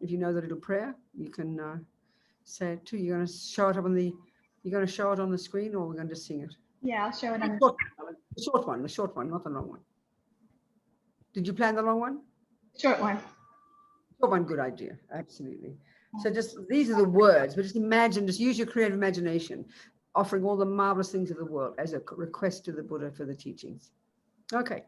If you know the little prayer, you can say it too. You're going to show it up on the. You're going to show it on the screen, or we're going to just sing it. Yeah, I'll show it on the short one, not the long one. Did you plan the long one? Short one. Short one, good idea. Absolutely. So just these are the words, but just imagine, just use your creative imagination, offering all the marvelous things of the world as a request to the Buddha for the teachings. Okay.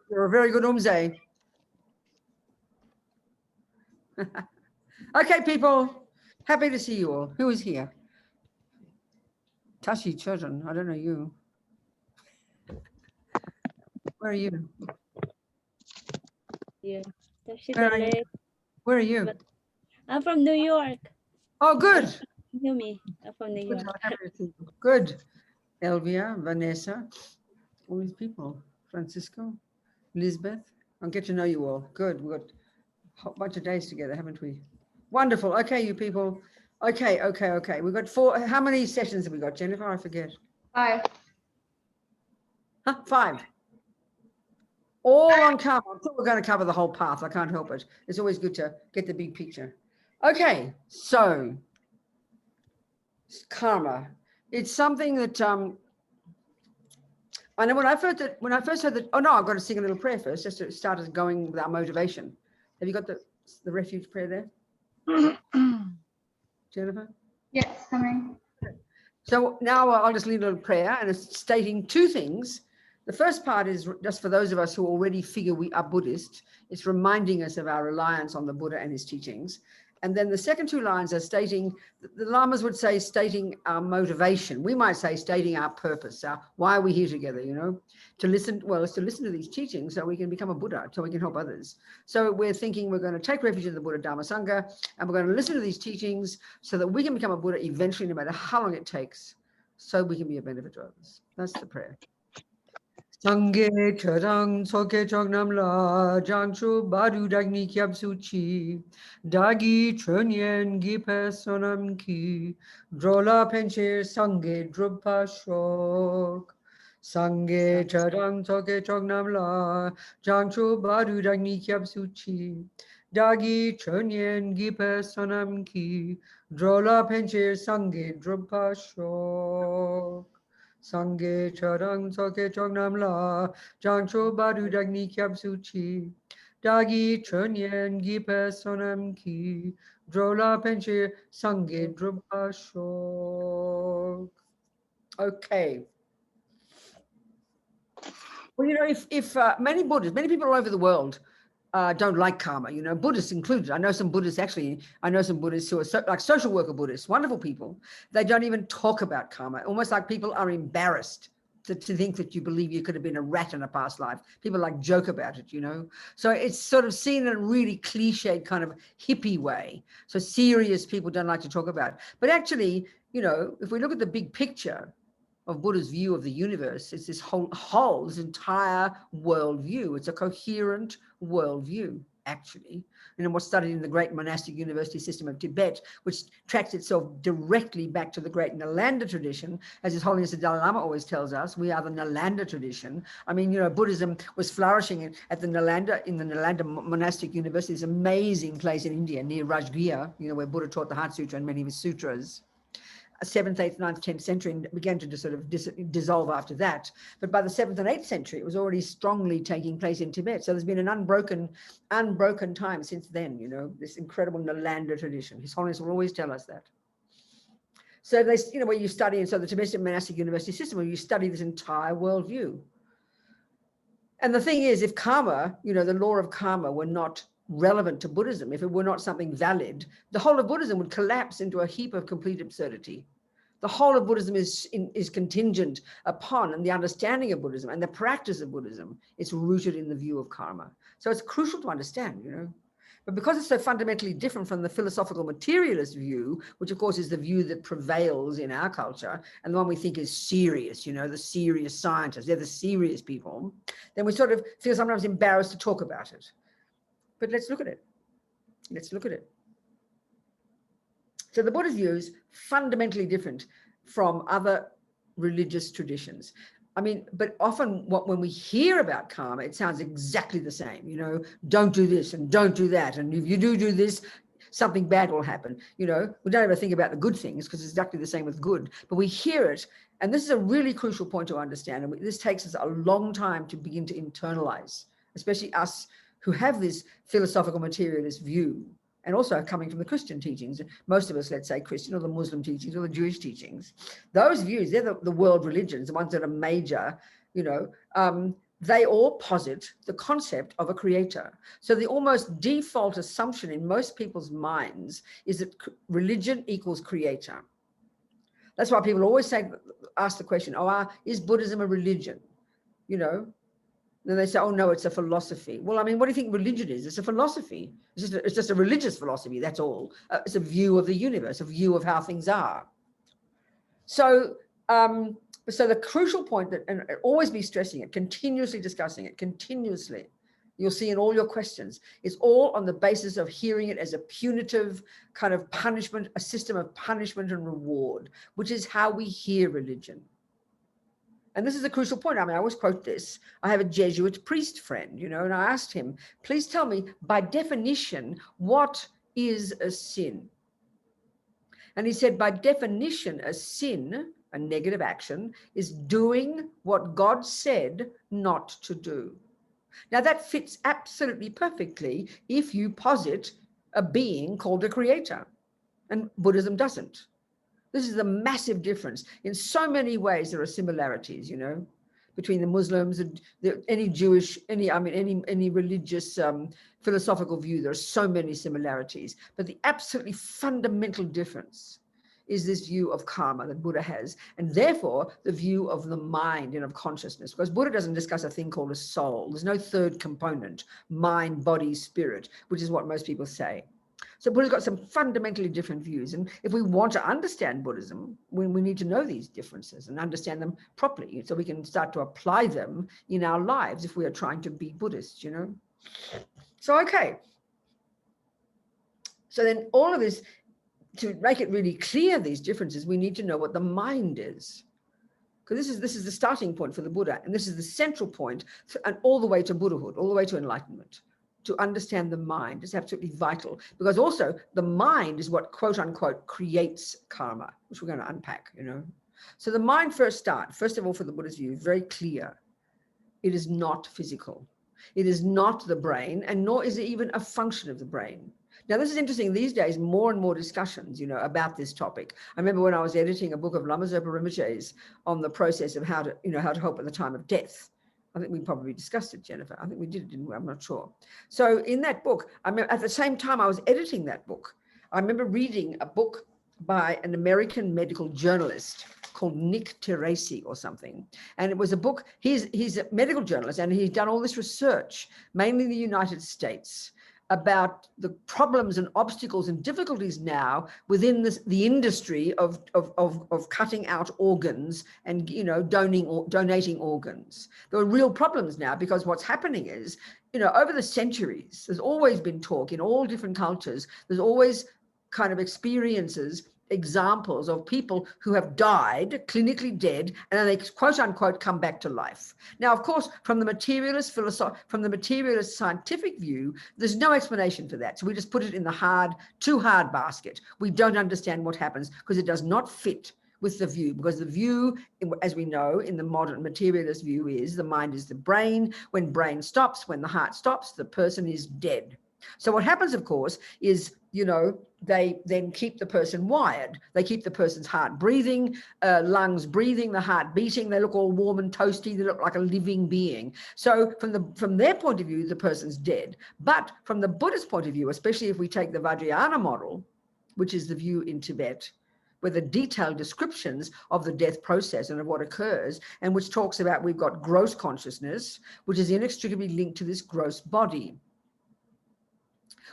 You're a very good umze. Okay, people. Happy to see you all. Who is here? Tashi children. I don't know you. Where are you? Yeah. Where are you? I'm from New York. Oh, good. You me. I'm from New York. Good. Elvia, Vanessa, all these people. Francisco, Lisbeth. I'll get to know you all. Good. We've got a whole bunch of days together, haven't we? Wonderful. Okay, you people. Okay. We've got 4. How many sessions have we got, Jennifer? I forget. 5. Huh? 5. All on karma. I thought we're going to cover the whole path. I can't help it. It's always good to get the big picture. Okay, so karma. It's something that I know when I first heard that. Oh no, I've got to sing a little prayer first, just to start us going with our motivation. Have you got the refuge prayer there, Jennifer? Yes, coming. So now I'll just lead a little prayer, and it's stating 2 things. The first part is just for those of us who already figure we are Buddhist. It's reminding us of our reliance on the Buddha and his teachings. And then the second 2 lines are stating, the Lamas would say, stating our motivation. We might say stating our purpose, why are we here together, to listen. Well, it's to listen to these teachings so we can become a Buddha, so we can help others. So we're thinking we're going to take refuge in the Buddha Dharma Sangha, and we're going to listen to these teachings so that we can become a Buddha eventually, no matter how long it takes, so we can be a benefit to others. That's the prayer. Sangye charang soke chognamla jangchu badu dagni kyabsuchi dagi chunyen gipe sonam ki drola penche sangye drupa shok Sangye charang soke chognamla jangchu badu dagni kyabsuchi dagi chunyen gipe sonam ki drola penche sangye drupa shok Sangye charang soke chognamla jangcho badu dagni kyabsuchi dagi chunyen gipe sonam ki drola penche sangye drupa shok. Okay. Well, if many Buddhists, many people all over the world don't like karma, Buddhists included. I know some Buddhists who are like social worker Buddhists, wonderful people. They don't even talk about karma, almost like people are embarrassed to think that you believe you could have been a rat in a past life. People like joke about it, So it's sort of seen in a really cliched kind of hippie way. So serious people don't like to talk about it. But actually, if we look at the big picture of Buddha's view of the universe, it's this entire worldview. It's a coherent worldview. actually, what's studied in the great monastic university system of Tibet, which tracks itself directly back to the great Nalanda tradition. As His Holiness the Dalai Lama always tells us, we are the Nalanda tradition. I mean, Buddhism was flourishing at the Nalanda, in the Nalanda monastic university, this amazing place in India near Rajgir, where Buddha taught the Heart Sutra and many of his sutras. 7th, 8th, 9th, 10th century, and began to just sort of dissolve after that. But by the 7th and 8th century, it was already strongly taking place in Tibet. So there's been an unbroken time since then, this incredible Nalanda tradition. His Holiness will always tell us that. So they, where you study, and so the Tibetan monastic university system, where you study this entire worldview. And the thing is, if karma, the law of karma were not relevant to Buddhism, if it were not something valid, the whole of Buddhism would collapse into a heap of complete absurdity. The whole of Buddhism is contingent upon, and the understanding of Buddhism and the practice of Buddhism, it's rooted in the view of karma. So it's crucial to understand, But because it's so fundamentally different from the philosophical materialist view, which of course is the view that prevails in our culture, and the one we think is serious, the serious scientists, they're the serious people, then we sort of feel sometimes embarrassed to talk about it. But let's look at it. So the Buddha's view is fundamentally different from other religious traditions. I mean, but often when we hear about karma, it sounds exactly the same, don't do this and don't do that. And if you do this, something bad will happen. We don't ever think about the good things because it's exactly the same with good, but we hear it. And this is a really crucial point to understand. And this takes us a long time to begin to internalize, especially us who have this philosophical materialist view, and also coming from the Christian teachings, most of us, let's say Christian or the Muslim teachings or the Jewish teachings, those views, they're the world religions, the ones that are major, they all posit the concept of a creator. So the almost default assumption in most people's minds is that religion equals creator. That's why people always ask the question, is Buddhism a religion? Then they say, oh, no, it's a philosophy. Well, I mean, what do you think religion is? It's a philosophy. It's just a religious philosophy, that's all. It's a view of the universe, a view of how things are. So the crucial point that, and always be stressing it, continuously discussing it, continuously, you'll see in all your questions, it's all on the basis of hearing it as a punitive kind of punishment, a system of punishment and reward, which is how we hear religion. And this is a crucial point. I mean, I always quote this. I have a Jesuit priest friend, and I asked him, please tell me, by definition, what is a sin? And he said, by definition, a sin, a negative action, is doing what God said not to do. Now, that fits absolutely perfectly if you posit a being called a creator, and Buddhism doesn't. This is a massive difference. In so many ways, there are similarities, between the Muslims and any Jewish, any religious philosophical view. There are so many similarities. But the absolutely fundamental difference is this view of karma that Buddha has, and therefore the view of the mind and of consciousness. Because Buddha doesn't discuss a thing called a soul. There's no third component, mind, body, spirit, which is what most people say. So Buddha's got some fundamentally different views. And if we want to understand Buddhism, we need to know these differences and understand them properly so we can start to apply them in our lives if we are trying to be Buddhists, So, okay. So then all of this, to make it really clear, these differences, we need to know what the mind is. Because this is the starting point for the Buddha. And this is the central point, and all the way to Buddhahood, all the way to enlightenment. To understand the mind is absolutely vital, because also the mind is what, quote unquote, creates karma, which we're going to unpack, So the mind first of all, for the Buddha's view, very clear. It is not physical. It is not the brain, and nor is it even a function of the brain. Now, this is interesting. These days, more and more discussions, about this topic. I remember when I was editing a book of Lama Zopa Rinpoche's on the process of how to help at the time of death. I think we probably discussed it, Jennifer. I think we did, didn't we? I'm not sure. So in that book, I remember at the same time I was editing that book, I remember reading a book by an American medical journalist called Nick Teresi or something. And it was a book, he's a medical journalist, and he's done all this research, mainly in the United States, about the problems and obstacles and difficulties now within the industry of cutting out organs and, you know, donating organs. There are real problems now, because what's happening is, you know, over the centuries, there's always been talk in all different cultures. There's always kind of experiences, examples of people who have died, clinically dead, and then they quote unquote come back to life. Now, of course, from the materialist scientific view, there's no explanation for that. So we just put it in the too hard basket. We don't understand what happens because it does not fit with the view, because the view, as we know, in the modern materialist view, is the mind is the brain. When brain stops, when the heart stops, the person is dead. So what happens, of course, is, you know, they then keep the person wired. They keep the person's heart breathing, lungs breathing, the heart beating. They look all warm and toasty. They look like a living being. So from their point of view, the person's dead. But from the Buddhist point of view, especially if we take the Vajrayana model, which is the view in Tibet, with the detailed descriptions of the death process and of what occurs, and which talks about we've got gross consciousness, which is inextricably linked to this gross body.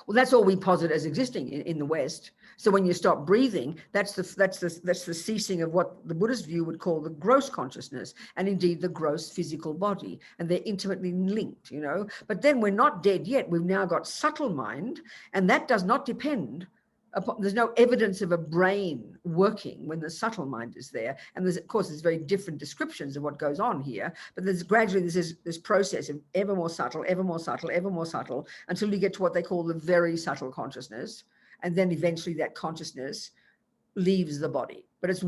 Well, that's all we posit as existing in the West. So when you stop breathing, that's the ceasing of what the Buddhist view would call the gross consciousness, and indeed the gross physical body, and they're intimately linked, you know. But then we're not dead yet. We've now got subtle mind, and that does not depend upon, there's no evidence of a brain working when the subtle mind is there. And there's, of course, there's very different descriptions of what goes on here, but there's gradually this process of ever more subtle, ever more subtle, ever more subtle, until you get to what they call the very subtle consciousness. And then eventually that consciousness leaves the body. But it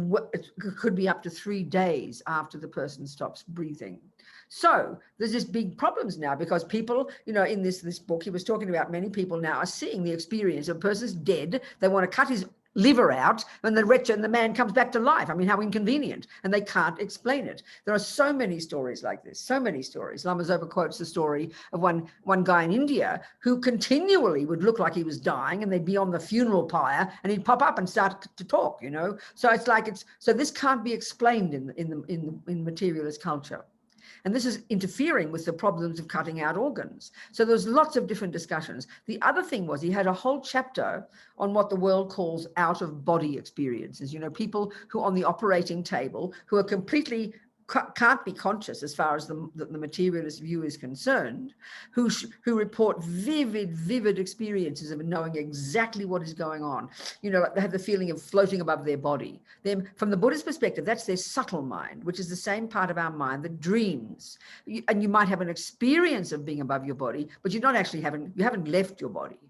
could be up to 3 days after the person stops breathing. So there's this big problems now, because people, you know, in this book, he was talking about many people now are seeing the experience of a person's dead. They want to cut his liver out, and the man comes back to life. I mean, how inconvenient. And they can't explain it. There are so many stories like this, so many stories. Lama Zopa quotes the story of one guy in India who continually would look like he was dying, and they'd be on the funeral pyre and he'd pop up and start to talk, you know. So it's like so this can't be explained in materialist culture. And this is interfering with the problems of cutting out organs. So there's lots of different discussions. The other thing was he had a whole chapter on what the world calls out-of-body experiences. You know, people who on the operating table who are completely can't be conscious as far as the materialist view is concerned, who report vivid experiences of knowing exactly what is going on. You know, like they have the feeling of floating above their body. Then from the Buddhist perspective, that's their subtle mind, which is the same part of our mind that dreams. And you might have an experience of being above your body, but you're not actually you haven't left your body.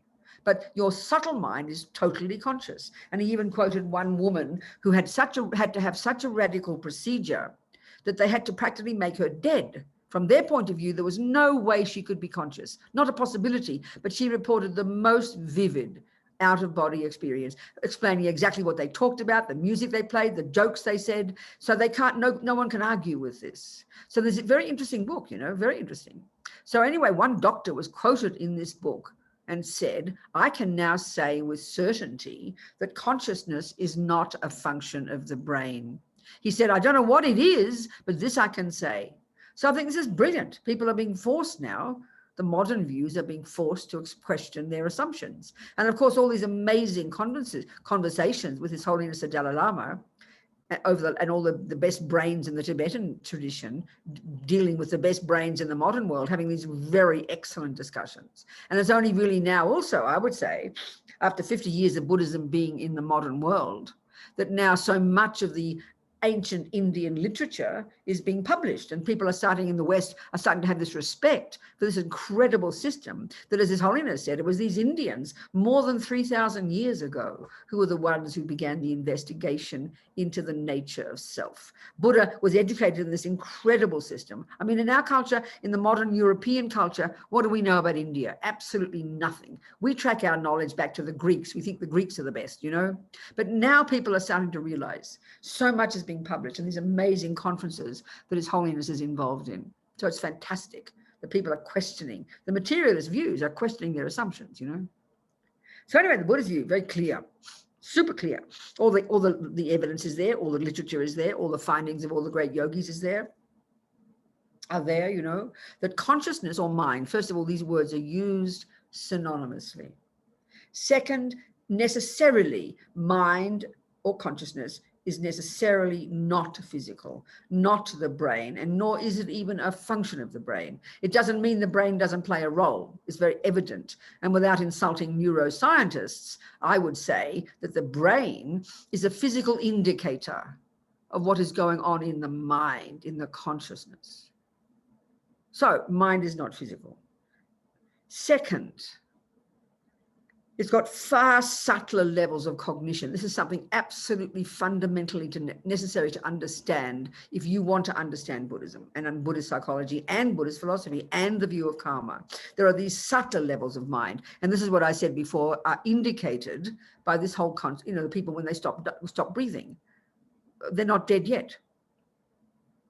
But your subtle mind is totally conscious. And he even quoted one woman who had to have such a radical procedure that they had to practically make her dead. From their point of view, there was no way she could be conscious, not a possibility, but she reported the most vivid out-of-body experience, explaining exactly what they talked about, the music they played, the jokes they said. So they can't, no one can argue with this. So there's a very interesting book, you know, very interesting. So anyway, one doctor was quoted in this book and said, I can now say with certainty that consciousness is not a function of the brain. He said, I don't know what it is, but this I can say. So I think this is brilliant. People are being forced now. The modern views are being forced to question their assumptions. And of course, all these amazing conversations with His Holiness the Dalai Lama and all the best brains in the Tibetan tradition, dealing with the best brains in the modern world, having these very excellent discussions. And it's only really now also, I would say, after 50 years of Buddhism being in the modern world, that now so much of the ancient Indian literature is being published, and people are starting in the West are starting to have this respect for this incredible system that, as His Holiness said, it was these Indians more than 3,000 years ago who were the ones who began the investigation into the nature of self. Buddha was educated in this incredible system. I mean, in our culture, in the modern European culture, what do we know about India? Absolutely nothing. We track our knowledge back to the Greeks. We think the Greeks are the best, you know. But now people are starting to realize so much is being published in these amazing conferences that His Holiness is involved in. So it's fantastic that people are questioning. The materialist views are questioning their assumptions, you know. So anyway, the Buddhist view, very clear, super clear. All the evidence is there, all the literature is there, all the findings of all the great yogis are there, you know, that consciousness or mind, first of all, these words are used synonymously. Second, necessarily, mind or consciousness is necessarily not physical, not the brain, and nor is it even a function of the brain. It doesn't mean the brain doesn't play a role. It's very evident. And without insulting neuroscientists, I would say that the brain is a physical indicator of what is going on in the mind, in the consciousness. So mind is not physical. Second, it's got far subtler levels of cognition. This is something absolutely fundamentally necessary to understand if you want to understand Buddhism and Buddhist psychology and Buddhist philosophy and the view of karma. There are these subtler levels of mind. And this is what I said before, are indicated by this whole, the people when they stop breathing, they're not dead yet.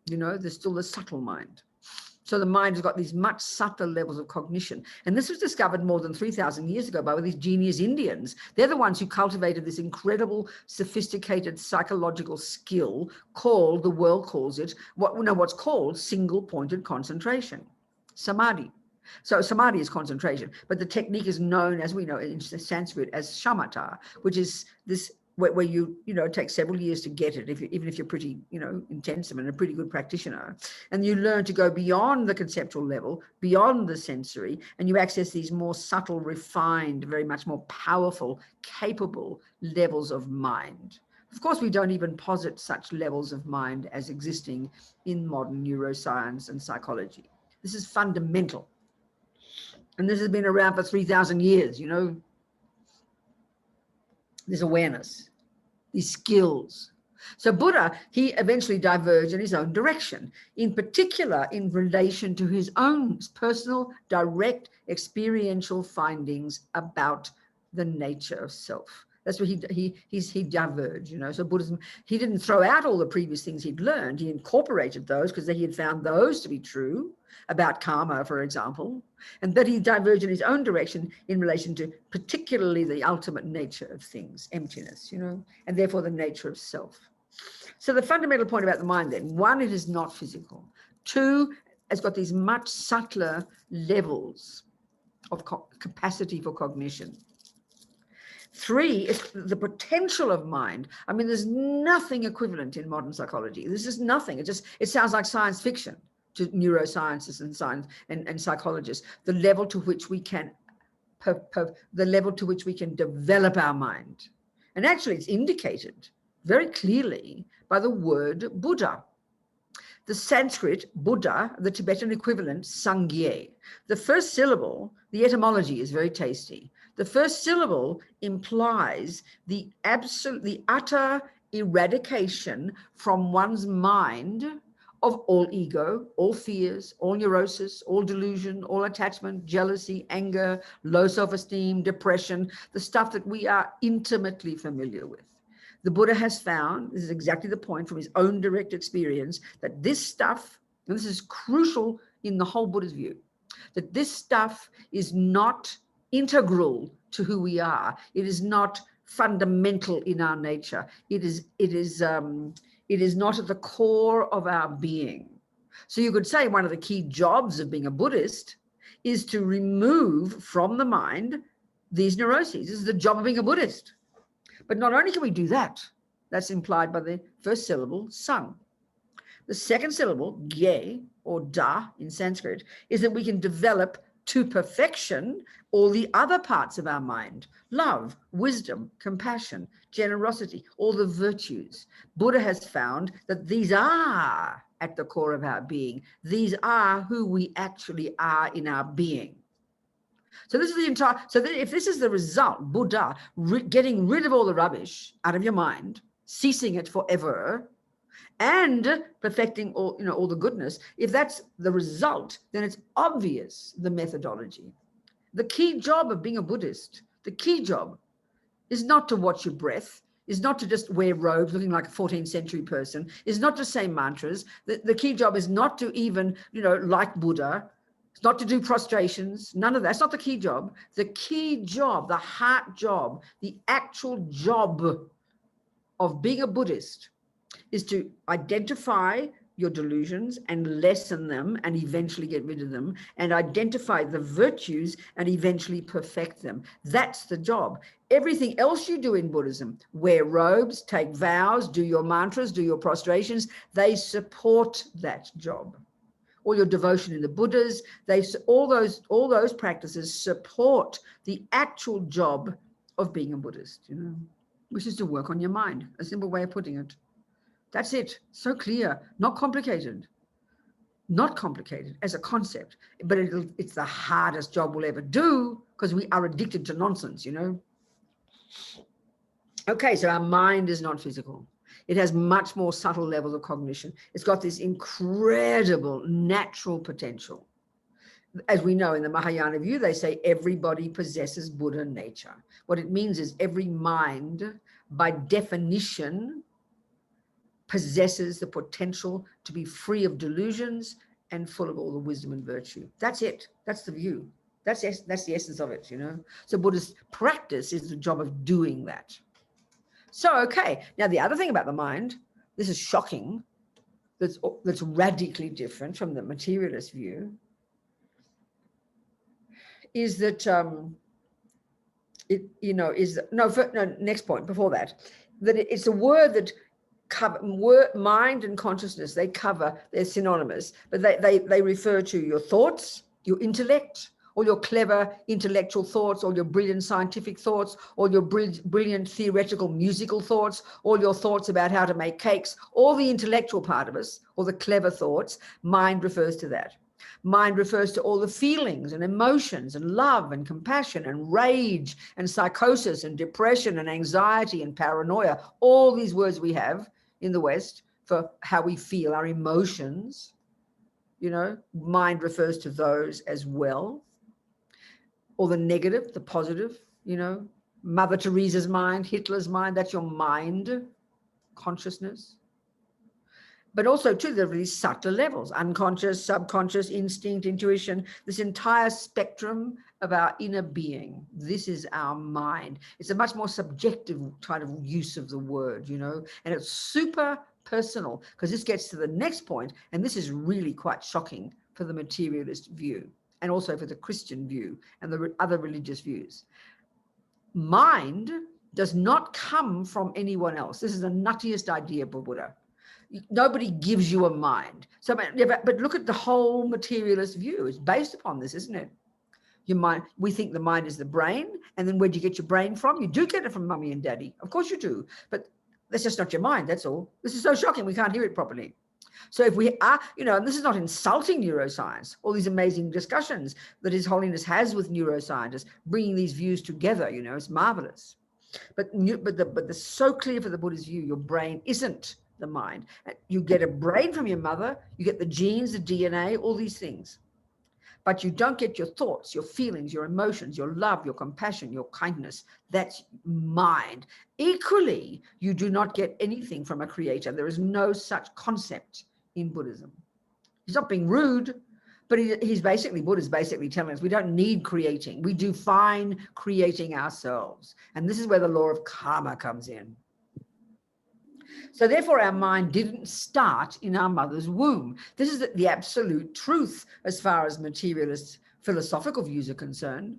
There's still the subtle mind. So the mind has got these much subtler levels of cognition. And this was discovered more than 3,000 years ago by these genius Indians. They're the ones who cultivated this incredible, sophisticated psychological skill called, the world calls it, what's called single-pointed concentration, Samadhi. So Samadhi is concentration, but the technique is known, as we know in Sanskrit, as shamatha, which is this where you it takes several years to get it, even if you're pretty intensive and a pretty good practitioner, and you learn to go beyond the conceptual level, beyond the sensory, and you access these more subtle, refined, very much more powerful, capable levels of mind. Of course, we don't even posit such levels of mind as existing in modern neuroscience and psychology. This is fundamental, and this has been around for 3,000 years. This awareness, these skills. So Buddha, he eventually diverged in his own direction, in particular in relation to his own personal, direct, experiential findings about the nature of self. That's where he diverged, So Buddhism, he didn't throw out all the previous things he'd learned. He incorporated those because he had found those to be true about karma, for example, and that he diverged in his own direction in relation to particularly the ultimate nature of things, emptiness, and therefore the nature of self. So the fundamental point about the mind then, one, it is not physical. Two, it's got these much subtler levels of capacity for cognition. Three, it's the potential of mind. I mean, there's nothing equivalent in modern psychology. There's just nothing. It sounds like science fiction to neuroscientists and science and psychologists. The level to which we can, develop our mind, and actually, it's indicated very clearly by the word Buddha. The Sanskrit Buddha, the Tibetan equivalent Sangye. The first syllable, the etymology is very tasty. The first syllable implies the utter eradication from one's mind of all ego, all fears, all neurosis, all delusion, all attachment, jealousy, anger, low self-esteem, depression, the stuff that we are intimately familiar with. The Buddha has found, this is exactly the point from his own direct experience, that this stuff, and this is crucial in the whole Buddha's view, that this stuff is not integral to who we are. It is not fundamental in our nature. It is not at the core of our being. So you could say one of the key jobs of being a Buddhist is to remove from the mind these neuroses. This is the job of being a Buddhist. But not only can we do that, that's implied by the first syllable, sang. The second syllable, gye, or da in Sanskrit, is that we can develop to perfection all the other parts of our mind: love, wisdom, compassion, generosity, all the virtues. Buddha has found that these are at the core of our being. These are who we actually are in our being. So this is the entire, if this is the result, Buddha getting rid of all the rubbish out of your mind, ceasing it forever, and perfecting all the goodness, if that's the result, then it's obvious the methodology. The key job of being a Buddhist, the key job is not to watch your breath, is not to just wear robes looking like a 14th century person, is not to say mantras. The key job is not to even, like Buddha, it's not to do prostrations, none of that. That's not the key job. The key job, the heart job, the actual job of being a Buddhist is to identify your delusions and lessen them and eventually get rid of them, and identify the virtues and eventually perfect them. That's the job. Everything else you do in Buddhism, wear robes, take vows, do your mantras, do your prostrations, they support that job. All your devotion in the Buddhas, all those practices support the actual job of being a Buddhist, which is to work on your mind. A simple way of putting it. That's it. So clear, not complicated. Not complicated as a concept, but it's the hardest job we'll ever do because we are addicted to nonsense, Okay, so our mind is not physical. It has much more subtle levels of cognition. It's got this incredible natural potential. As we know in the Mahayana view, they say everybody possesses Buddha nature. What it means is every mind, by definition, possesses the potential to be free of delusions and full of all the wisdom and virtue. That's it. That's the view. That's the essence of it, So Buddhist practice is the job of doing that. So, okay. Now, the other thing about the mind, this is shocking, that's radically different from the materialist view, is that, next point before that it's a word that mind and consciousness, they're synonymous, but they refer to your thoughts, your intellect, all your clever intellectual thoughts, all your brilliant scientific thoughts, all your brilliant theoretical musical thoughts, all your thoughts about how to make cakes, all the intellectual part of us, all the clever thoughts. Mind refers to that. Mind refers to all the feelings and emotions and love and compassion and rage and psychosis and depression and anxiety and paranoia. All these words we have in the West for how we feel, our emotions, mind refers to those as well. Or the negative, the positive, Mother Teresa's mind, Hitler's mind, that's your mind, consciousness. But also, too, there are these subtler levels, unconscious, subconscious, instinct, intuition, this entire spectrum of our inner being. This is our mind. It's a much more subjective kind of use of the word, and it's super personal, because this gets to the next point, and this is really quite shocking for the materialist view, and also for the Christian view and the other religious views. Mind does not come from anyone else. This is the nuttiest idea of Buddha. Nobody gives you a mind. So, but look at the whole materialist view. It's based upon this, isn't it? Your mind. We think the mind is the brain, and then where do you get your brain from? You do get it from mummy and daddy. Of course you do, but that's just not your mind. That's all. This is so shocking. We can't hear it properly. So if we are, and this is not insulting neuroscience, all these amazing discussions that His Holiness has with neuroscientists, bringing these views together, it's marvelous. But it's so clear for the Buddha's view, your brain isn't the mind. You get a brain from your mother, you get the genes, the DNA, all these things. But you don't get your thoughts, your feelings, your emotions, your love, your compassion, your kindness. That's mind. Equally, you do not get anything from a creator. There is no such concept in Buddhism. He's not being rude, but Buddha's basically telling us we don't need creating. We do fine creating ourselves. And this is where the law of karma comes in. So therefore, our mind didn't start in our mother's womb. This is the absolute truth as far as materialist philosophical views are concerned.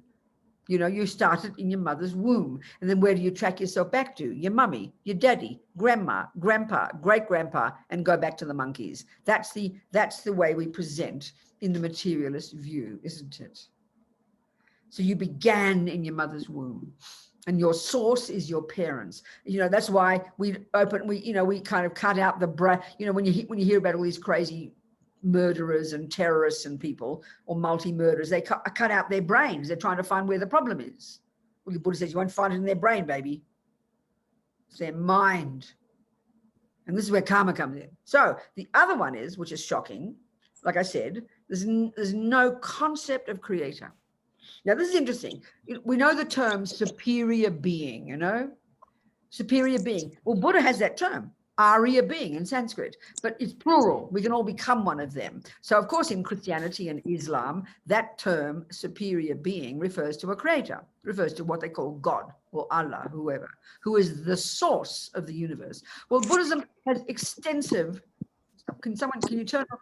You started in your mother's womb. And then where do you track yourself back to? Your mummy, your daddy, grandma, grandpa, great-grandpa, and go back to the monkeys. That's the way we present in the materialist view, isn't it? So you began in your mother's womb. And your source is your parents. That's why we kind of cut out the brain. When you hear about all these crazy murderers and terrorists and people, or multi-murderers, they cut out their brains. They're trying to find where the problem is. Well, the Buddha says you won't find it in their brain, baby. It's their mind. And this is where karma comes in. So the other one is, which is shocking, like I said, there's no concept of creator. Now, this is interesting. We know the term superior being, superior being. Well, Buddha has that term, Arya being in Sanskrit, but it's plural. We can all become one of them. So, of course, in Christianity and Islam, that term superior being refers to a creator, refers to what they call God or Allah, whoever, who is the source of the universe. Well, Buddhism has extensive Can you turn off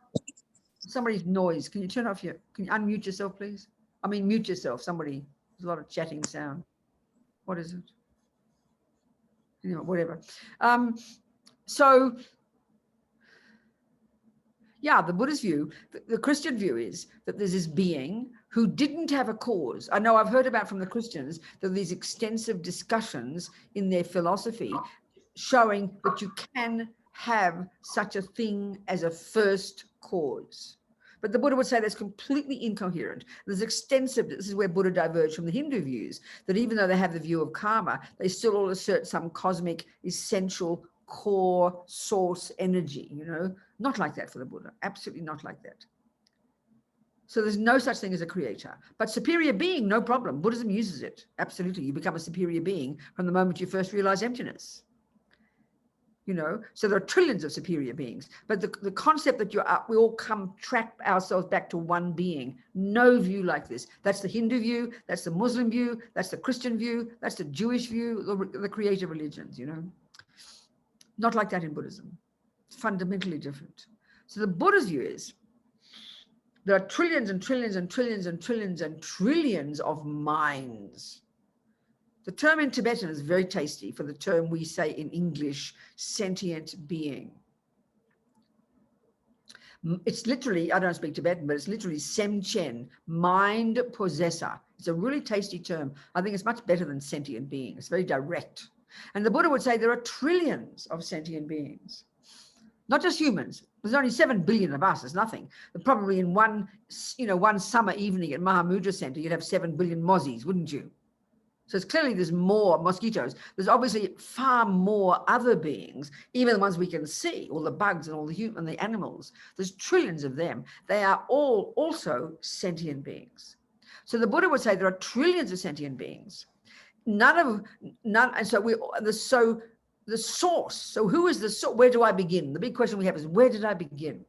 somebody's noise? Can you unmute yourself, please? I mean, mute yourself. Somebody, there's a lot of chatting sound. What is it? You know, whatever. So, yeah, the Buddhist view, the Christian view is that there's this being who didn't have a cause. I know I've heard about from the Christians that these extensive discussions in their philosophy showing that you can have such a thing as a first cause. But the Buddha would say that's completely incoherent. There's extensive, this is where Buddha diverged from the Hindu views, that even though they have the view of karma, they still all assert some cosmic, essential, core, source energy, you know? Not like that for the Buddha, absolutely not like that. So there's no such thing as a creator. But superior being, no problem. Buddhism uses it, absolutely. You become a superior being from the moment you first realize emptiness. You know, so there are trillions of superior beings, but the concept that we all track ourselves back to one being, no view like this. That's the Hindu view, that's the Muslim view, that's the Christian view, that's the Jewish view, the creative religions, you know. Not like that in Buddhism. It's fundamentally different. So the Buddha's view is there are trillions and trillions and trillions and trillions and trillions of minds. The term in Tibetan is very tasty for the term we say in English, sentient being. It's literally, I don't speak Tibetan, but it's literally Semchen, mind possessor. It's a really tasty term. I think it's much better than sentient being. It's very direct. And the Buddha would say there are trillions of sentient beings, not just humans. There's only 7 billion of us, it's nothing. But probably in one summer evening at Mahamudra Center, you'd have 7 billion mozzies, wouldn't you? So it's clearly there's more mosquitoes. There's obviously far more other beings, even the ones we can see, all the bugs and all the animals. There's trillions of them. They are all also sentient beings. So the Buddha would say there are trillions of sentient beings. And so the source. So who is the source? Where do I begin? The big question we have is, where did I begin?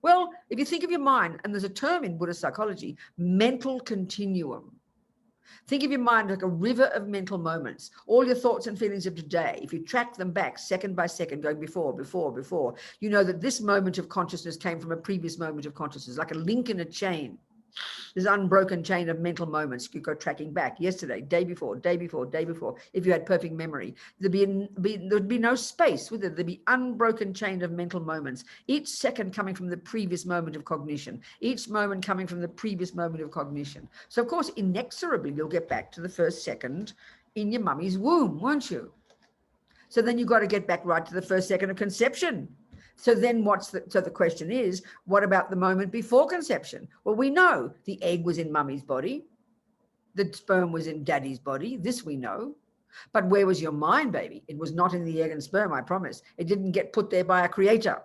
Well, if you think of your mind, and there's a term in Buddhist psychology, mental continuum. Think of your mind like a river of mental moments, all your thoughts and feelings of today. If you track them back second by second, going before, you know that this moment of consciousness came from a previous moment of consciousness, like a link in a chain. This unbroken chain of mental moments. You go tracking back yesterday, day before, day before, day before. If you had perfect memory, there'd be no space with it. There'd be unbroken chain of mental moments. Each second coming from the previous moment of cognition. Each moment coming from the previous moment of cognition. So of course, inexorably, you'll get back to the first second in your mummy's womb, won't you? So then you've got to get back right to the first second of conception. So then so the question is, what about the moment before conception? Well, we know the egg was in mummy's body. The sperm was in daddy's body. This we know. But where was your mind, baby? It was not in the egg and sperm, I promise. It didn't get put there by a creator.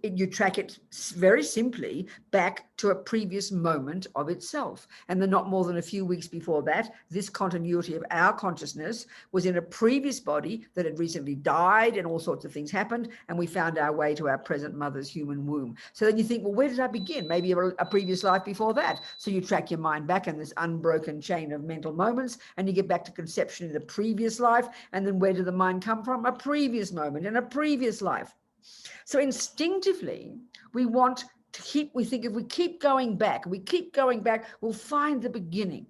You track it very simply back to a previous moment of itself. And then not more than a few weeks before that, this continuity of our consciousness was in a previous body that had recently died and all sorts of things happened. And we found our way to our present mother's human womb. So then you think, well, where did I begin? Maybe a previous life before that. So you track your mind back in this unbroken chain of mental moments and you get back to conception in the previous life. And then where did the mind come from? A previous moment in a previous life. So instinctively, we think if we keep going back, we'll find the beginning.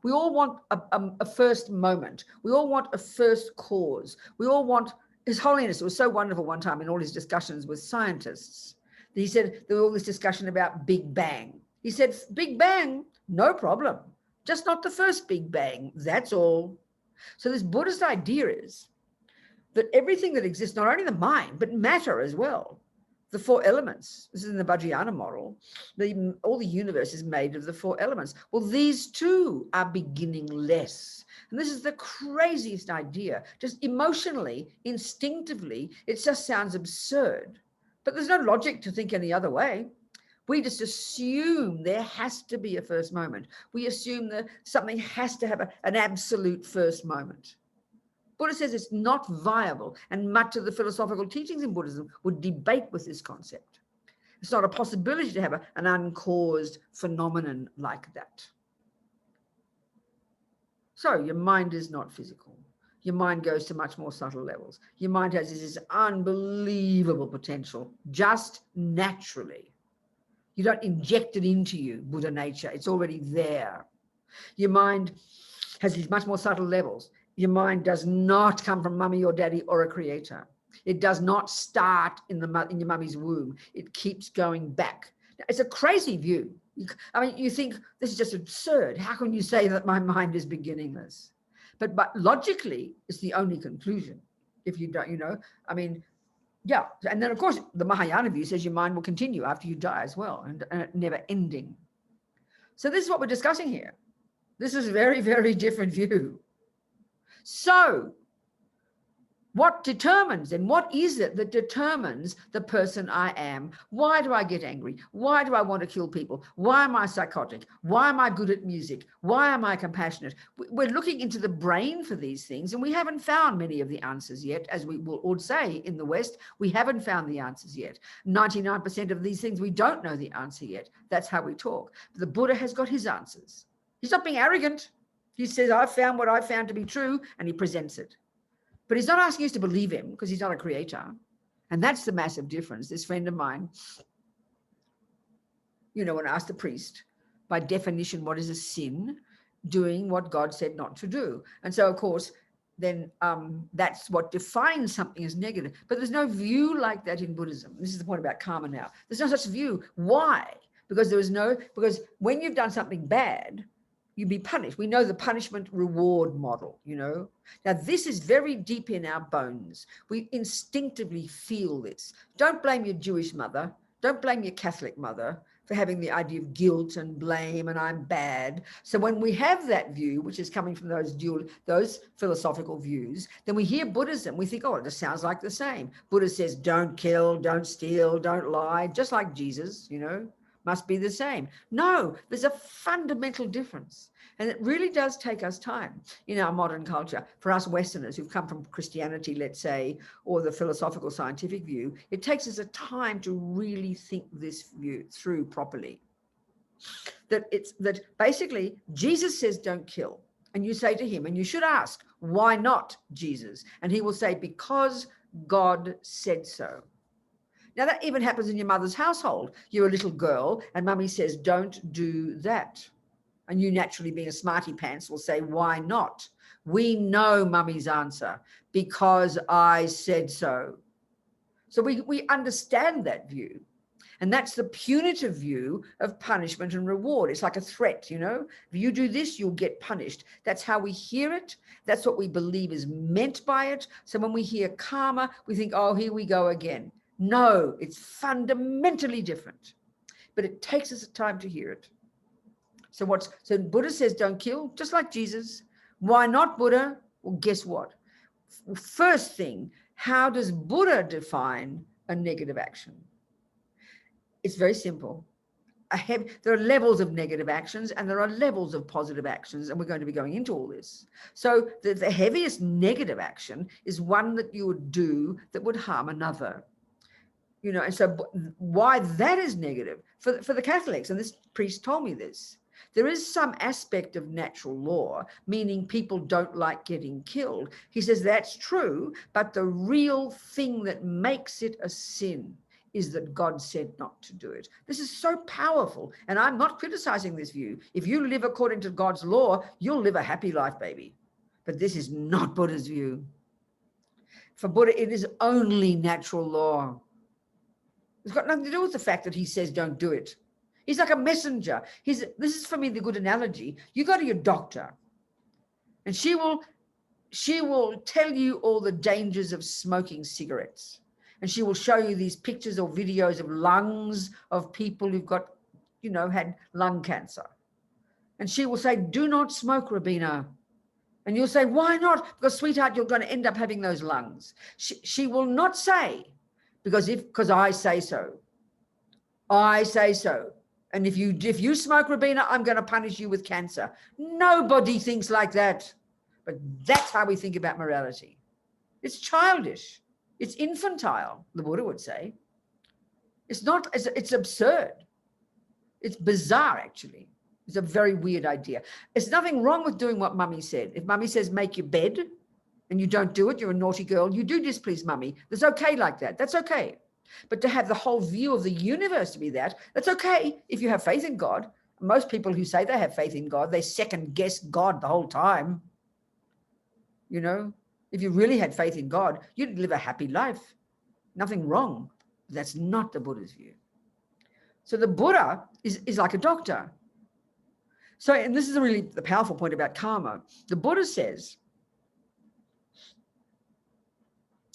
We all want a first moment. We all want a first cause. We all want, His Holiness, it was so wonderful one time in all his discussions with scientists. He said, there was all this discussion about Big Bang. He said, Big Bang, no problem. Just not the first Big Bang, that's all. So this Buddhist idea is that everything that exists, not only the mind, but matter as well, the 4 elements. This is in the Vajrayana model. All the universe is made of the 4 elements. Well, these too are beginningless. And this is the craziest idea. Just emotionally, instinctively, it just sounds absurd. But there's no logic to think any other way. We just assume there has to be a first moment. We assume that something has to have an absolute first moment. Buddha says it's not viable, and much of the philosophical teachings in Buddhism would debate with this concept. It's not a possibility to have an uncaused phenomenon like that. So your mind is not physical. your mind goes to much more subtle levels. Your mind has this unbelievable potential, just naturally. You don't inject it into you, Buddha nature. It's already there. Your mind has these much more subtle levels. Your mind does not come from mummy or daddy or a creator. It does not start in your mummy's womb. It keeps going back. It's a crazy view. I mean, you think this is just absurd. How can you say that my mind is beginningless? But logically, it's the only conclusion. If you don't, I mean, yeah. And then, of course, the Mahayana view says your mind will continue after you die as well, and never ending. So this is what we're discussing here. This is a very, very different view. So what determines, and what is it that determines the person I am? Why do I get angry? Why do I want to kill people? Why am I psychotic? Why am I good at music? Why am I compassionate? We're looking into the brain for these things, and we haven't found many of the answers yet. As we will all say in the West, we haven't found the answers yet. 99% of these things, we don't know the answer yet. That's how we talk. But the Buddha has got his answers. He's not being arrogant. He says, I've found what I found to be true, and he presents it. But he's not asking us to believe him, because he's not a creator. And that's the massive difference. This friend of mine, when I asked the priest, by definition, what is a sin? Doing what God said not to do. And so, of course, then that's what defines something as negative. But there's no view like that in Buddhism. This is the point about karma now. There's no such view. Why? Because because when you've done something bad, you'd be punished. We know the punishment reward model, Now, this is very deep in our bones. We instinctively feel this. Don't blame your Jewish mother. Don't blame your Catholic mother for having the idea of guilt and blame and I'm bad. So when we have that view, which is coming from those philosophical views, then we hear Buddhism, we think, oh, it just sounds like the same. Buddha says, don't kill, don't steal, don't lie, just like Jesus, must be the same. No, there's a fundamental difference. And it really does take us time in our modern culture. For us Westerners who've come from Christianity, let's say, or the philosophical scientific view, it takes us a time to really think this view through properly. That basically Jesus says don't kill. And you say to him, and you should ask, why not, Jesus? And he will say, because God said so. Now, that even happens in your mother's household. You're a little girl and mummy says, don't do that. And you naturally, being a smarty pants, will say, why not? We know mummy's answer, because I said so. So we understand that view. And that's the punitive view of punishment and reward. It's like a threat, If you do this, you'll get punished. That's how we hear it. That's what we believe is meant by it. So when we hear karma, we think, oh, here we go again. No, it's fundamentally different, but it takes us time to hear it. So Buddha says don't kill, just like Jesus. Why not, Buddha? Well, guess what? First thing, how does Buddha define a negative action? It's very simple. There are levels of negative actions and there are levels of positive actions, and we're going to be going into all this. So the heaviest negative action is one that you would do that would harm another. And so why that is negative for the Catholics, and this priest told me this, there is some aspect of natural law, meaning people don't like getting killed. He says that's true, but the real thing that makes it a sin is that God said not to do it. This is so powerful, and I'm not criticizing this view. If you live according to God's law, you'll live a happy life, baby. But this is not Buddha's view. For Buddha, it is only natural law. It's got nothing to do with the fact that he says don't do it. He's like a messenger. This is for me the good analogy. You go to your doctor and she will tell you all the dangers of smoking cigarettes. And she will show you these pictures or videos of lungs of people who've got, had lung cancer. And she will say, do not smoke, Robina. And you'll say, why not? Because, sweetheart, you're going to end up having those lungs. She will not say, because I say so. I say so. And if you smoke, Robina, I'm going to punish you with cancer. Nobody thinks like that. But that's how we think about morality. It's childish. It's infantile, the Buddha would say. It's absurd. It's bizarre, actually. It's a very weird idea. There's nothing wrong with doing what mummy said. If mummy says make your bed and you don't do it, you're a naughty girl, you do displease mummy. That's okay like that. That's okay. But to have the whole view of the universe to be that's okay if you have faith in God. Most people who say they have faith in God, they second guess God the whole time. You know, if you really had faith in God, you'd live a happy life. Nothing wrong. That's not the Buddha's view. So the Buddha is like a doctor. So, and this is really the powerful point about karma. The Buddha says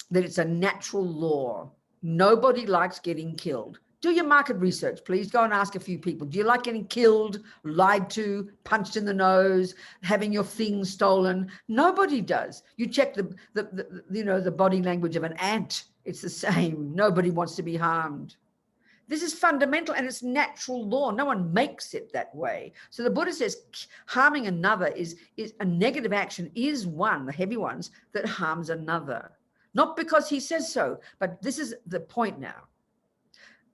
that it's a natural law. Nobody likes getting killed. Do your market research, please. Go and ask a few people. Do you like getting killed, lied to, punched in the nose, having your things stolen? Nobody does. You check the body language of an ant. It's the same. Nobody wants to be harmed. This is fundamental and it's natural law. No one makes it that way. So the Buddha says harming another is a negative action is one, the heavy ones, that harms another. Not because he says so, but this is the point now.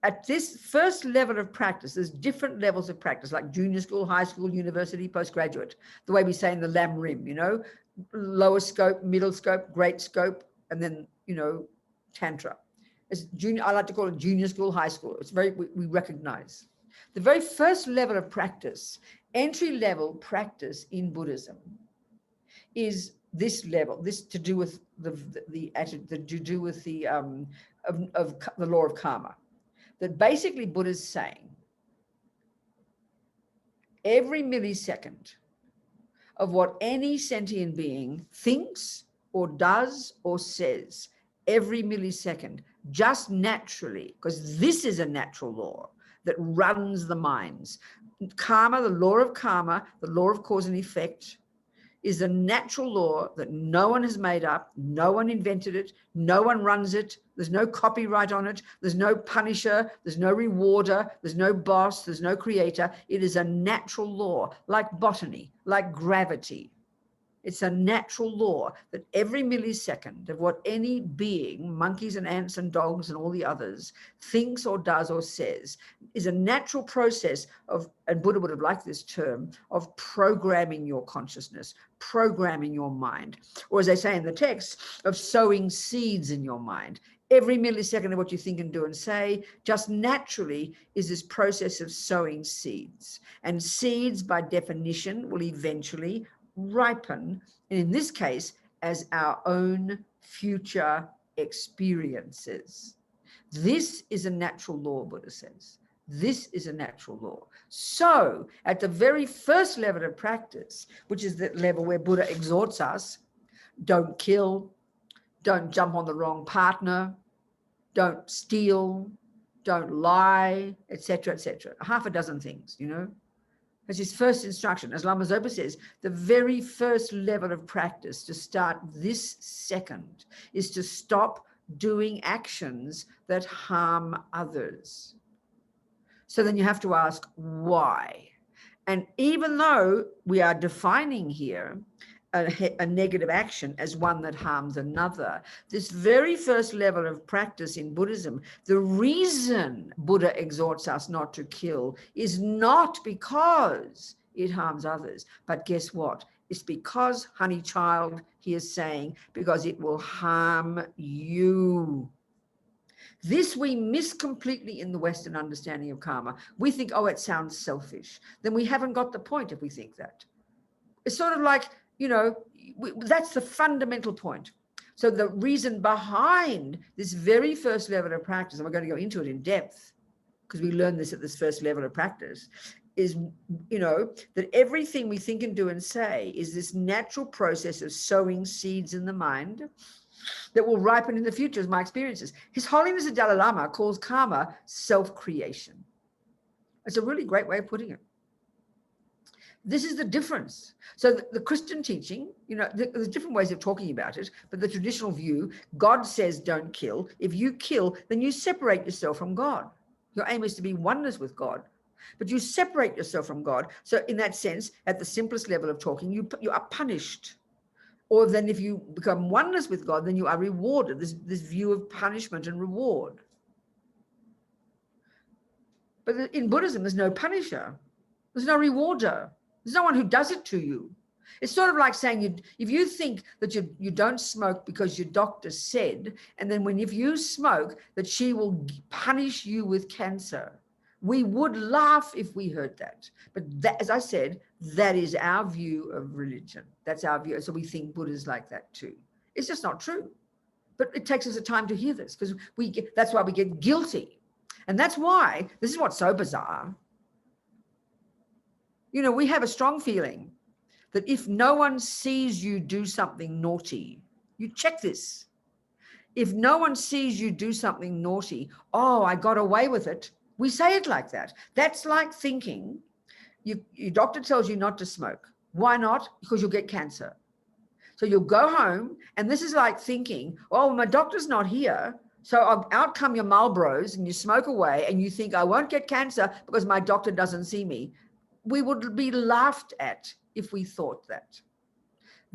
At this first level of practice, there's different levels of practice, like junior school, high school, university, postgraduate, the way we say in the Lam Rim, you know, lower scope, middle scope, great scope, and then, you know, Tantra. It's junior, I like to call it junior school, high school. It's we recognize. The very first level of practice, entry level practice in Buddhism is this level, this to do with the law of karma. That basically Buddha's saying every millisecond of what any sentient being thinks or does or says, every millisecond, just naturally, because this is a natural law that runs the minds. Karma, the law of karma, the law of cause and effect, is a natural law that no one has made up, no one invented it, no one runs it, there's no copyright on it, there's no punisher, there's no rewarder, there's no boss, there's no creator. It is a natural law, like botany, like gravity. It's a natural law that every millisecond of what any being, monkeys and ants and dogs and all the others, thinks or does or says is a natural process of, and Buddha would have liked this term, of programming your consciousness, programming your mind. Or as they say in the text, of sowing seeds in your mind. Every millisecond of what you think and do and say just naturally is this process of sowing seeds. And seeds, by definition, will eventually ripen, and in this case, as our own future experiences. This is a natural law, Buddha says. This is a natural law. So at the very first level of practice, which is the level where Buddha exhorts us, don't kill, don't jump on the wrong partner, don't steal, don't lie, etc., etc. Half a dozen things, you know. That's his first instruction. As Lama Zopa says, the very first level of practice to start this second is to stop doing actions that harm others. So then you have to ask why. And even though we are defining here a negative action as one that harms another, this very first level of practice in Buddhism, the reason Buddha exhorts us not to kill is not because it harms others, but guess what? It's because, honey child, he is saying, because it will harm you. This we miss completely in the Western understanding of karma. We think, oh, it sounds selfish. Then we haven't got the point if we think that. It's sort of like, you know, that's the fundamental point. So the reason behind this very first level of practice, and we're going to go into it in depth because we learn this at this first level of practice, is, you know, that everything we think and do and say is this natural process of sowing seeds in the mind that will ripen in the future as my experiences. His Holiness the Dalai Lama calls karma self-creation. It's a really great way of putting it. This is the difference. So the Christian teaching, you know, there's different ways of talking about it, but the traditional view, God says don't kill. If you kill, then you separate yourself from God. Your aim is to be oneness with God, but you separate yourself from God. So in that sense, at the simplest level of talking, you are punished. Or then if you become oneness with God, then you are rewarded. This view of punishment and reward. But in Buddhism, there's no punisher. There's no rewarder. There's no one who does it to you. It's sort of like saying if you think that you don't smoke because your doctor said, and then if you smoke that she will punish you with cancer, we would laugh if we heard that. But that, as I said, that is our view of religion. That's our view. So we think Buddha's like that too. It's just not true. But it takes us a time to hear this because that's why we get guilty. And that's why, this is what's so bizarre. You know, we have a strong feeling that if no one sees you do something naughty, you check this. If no one sees you do something naughty, oh, I got away with it. We say it like that. That's like thinking your doctor tells you not to smoke. Why not? Because you'll get cancer. So you'll go home, and this is like thinking, oh, my doctor's not here, so out come your Marlboros and you smoke away and you think I won't get cancer because my doctor doesn't see me. We would be laughed at if we thought that.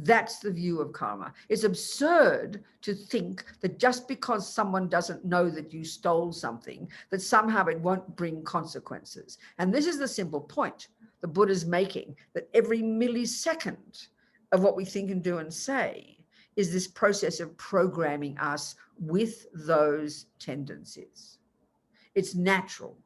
That's the view of karma. It's absurd to think that just because someone doesn't know that you stole something, that somehow it won't bring consequences. And this is the simple point the Buddha's making, that every millisecond of what we think and do and say is this process of programming us with those tendencies. It's natural.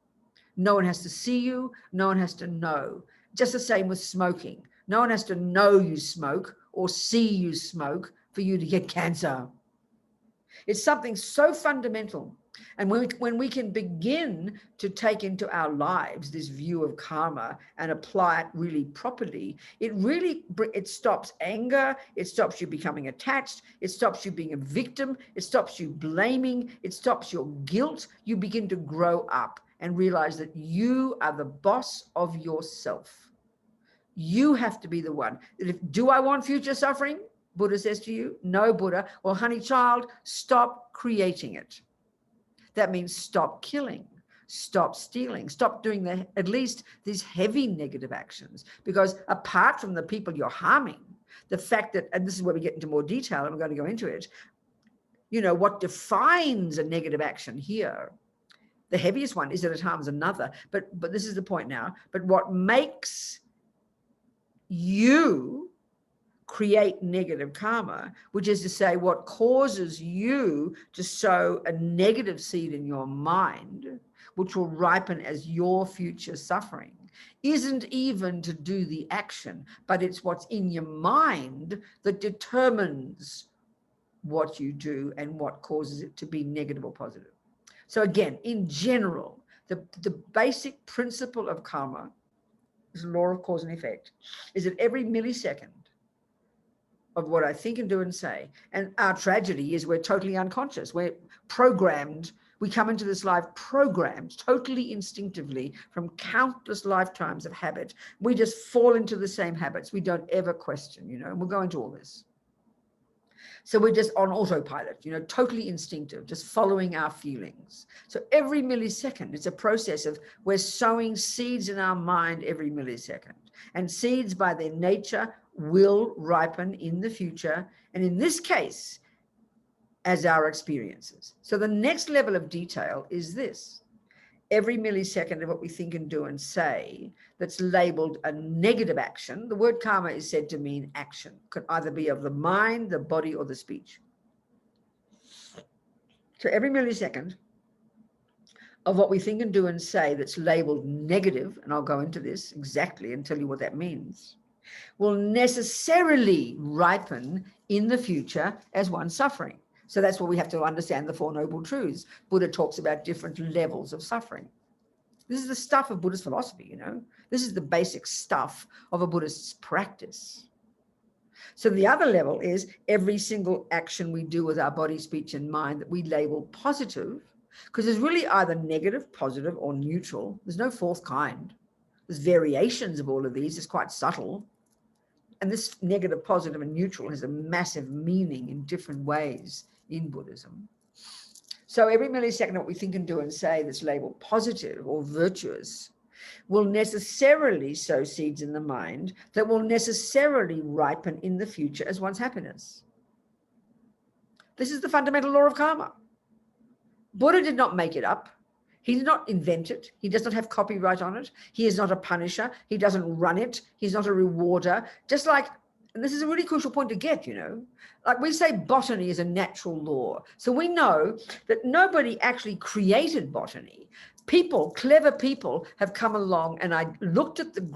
No one has to see you. No one has to know. Just the same with smoking. No one has to know you smoke or see you smoke for you to get cancer. It's something so fundamental. And when we can begin to take into our lives this view of karma and apply it really properly, it stops anger, it stops you becoming attached, it stops you being a victim, it stops you blaming, it stops your guilt. You begin to grow up and realize that you are the boss of yourself. You have to be the one. Do I want future suffering? Buddha says to you, no, Buddha. Well, honey child, stop creating it. That means stop killing, stop stealing, stop doing at least these heavy negative actions. Because apart from the people you're harming, the fact that, and this is where we get into more detail, and I'm going to go into it, you know, what defines a negative action here, the heaviest one is that it harms another. But this is the point now. But what makes you create negative karma, which is to say what causes you to sow a negative seed in your mind, which will ripen as your future suffering, isn't even to do the action, but it's what's in your mind that determines what you do and what causes it to be negative or positive. So again, in general, the basic principle of karma, this law of cause and effect, is that every millisecond of what I think and do and say, and our tragedy is we're totally unconscious. We're programmed. We come into this life programmed totally instinctively from countless lifetimes of habit. We just fall into the same habits. We don't ever question, you know, and we'll go into all this. So we're just on autopilot, you know, totally instinctive, just following our feelings. So every millisecond, it's a process of we're sowing seeds in our mind every millisecond. And seeds by their nature will ripen in the future. And in this case, as our experiences. So the next level of detail is this. Every millisecond of what we think and do and say that's labeled a negative action, the word karma is said to mean action. Could either be of the mind, the body, or the speech. So every millisecond of what we think and do and say that's labeled negative, and I'll go into this exactly and tell you what that means, will necessarily ripen in the future as one suffering. So that's what we have to understand the Four Noble Truths. Buddha talks about different levels of suffering. This is the stuff of Buddhist philosophy, you know. This is the basic stuff of a Buddhist's practice. So the other level is every single action we do with our body, speech, and mind that we label positive, because there's really either negative, positive, or neutral. There's no fourth kind. There's variations of all of these. It's quite subtle. And this negative, positive, and neutral has a massive meaning in different ways in Buddhism. So every millisecond what we think and do and say that's labeled positive or virtuous will necessarily sow seeds in the mind that will necessarily ripen in the future as one's happiness. This is the fundamental law of karma. Buddha did not make it up. He did not invent it. He does not have copyright on it. He is not a punisher. He doesn't run it. He's not a rewarder. Just like and this is a really crucial point to get, you know, like we say botany is a natural law. So we know that nobody actually created botany. People, clever people, have come along and I looked at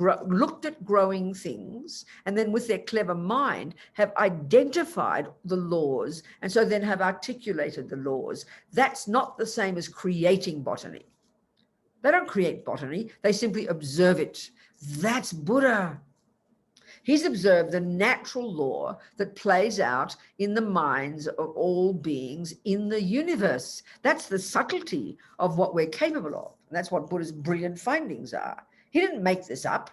growing things, and then with their clever mind have identified the laws, and so then have articulated the laws. That's not the same as creating botany. They don't create botany, they simply observe it. That's Buddha. He's observed the natural law that plays out in the minds of all beings in the universe. That's the subtlety of what we're capable of. And that's what Buddha's brilliant findings are. He didn't make this up,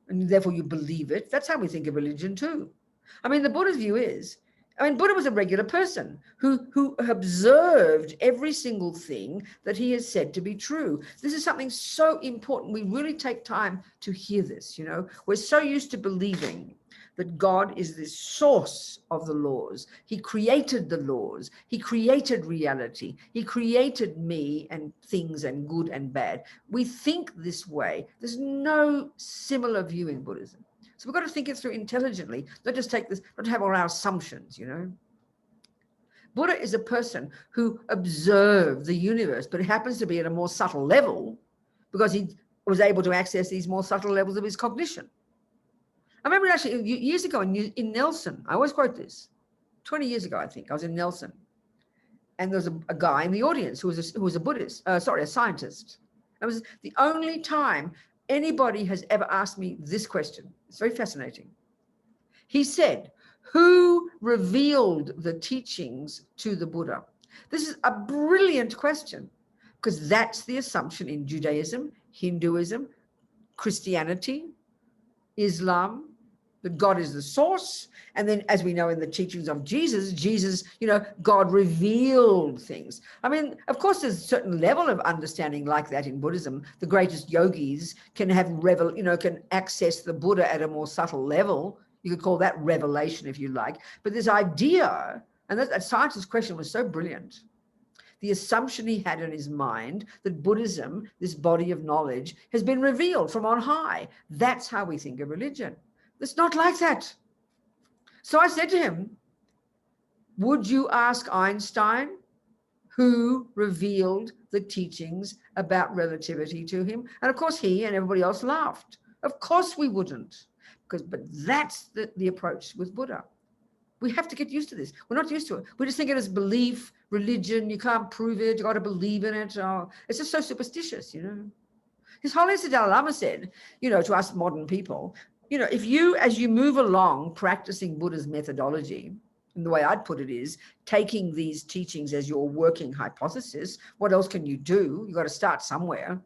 and therefore you believe it. That's how we think of religion too. I mean, the Buddha's view is, Buddha was a regular person who observed every single thing that he has said to be true. This is something so important. We really take time to hear this, you know. We're so used to believing that God is the source of the laws. He created the laws. He created reality. He created me and things and good and bad. We think this way. There's no similar view in Buddhism. So we've got to think it through intelligently, not just take this, not have all our assumptions, you know. Buddha is a person who observed the universe, but it happens to be at a more subtle level because he was able to access these more subtle levels of his cognition. I remember actually years ago in Nelson, I always quote this, 20 years ago, I think, I was in Nelson, and there was a guy in the audience who was a Buddhist, a scientist. It was the only time anybody has ever asked me this question. It's very fascinating. He said, who revealed the teachings to the Buddha? This is a brilliant question because that's the assumption in Judaism, Hinduism, Christianity, Islam, that God is the source. And then, as we know in the teachings of Jesus, you know, God revealed things. I mean, of course, there's a certain level of understanding like that in Buddhism. The greatest yogis can have can access the Buddha at a more subtle level. You could call that revelation if you like. But this idea, and that scientist's question was so brilliant. The assumption he had in his mind that Buddhism, this body of knowledge, has been revealed from on high. That's how we think of religion. It's not like that. So I said to him, would you ask Einstein who revealed the teachings about relativity to him? And of course he and everybody else laughed. Of course we wouldn't, but that's the approach with Buddha. We have to get used to this. We're not used to it. We just think it as belief, religion. You can't prove it. You got to believe in it. Oh, it's just so superstitious, you know. His Holiness the Dalai Lama said, you know, to us modern people, you know, if you, as you move along practicing Buddha's methodology, and the way I'd put it is taking these teachings as your working hypothesis, what else can you do? You've got to start somewhere.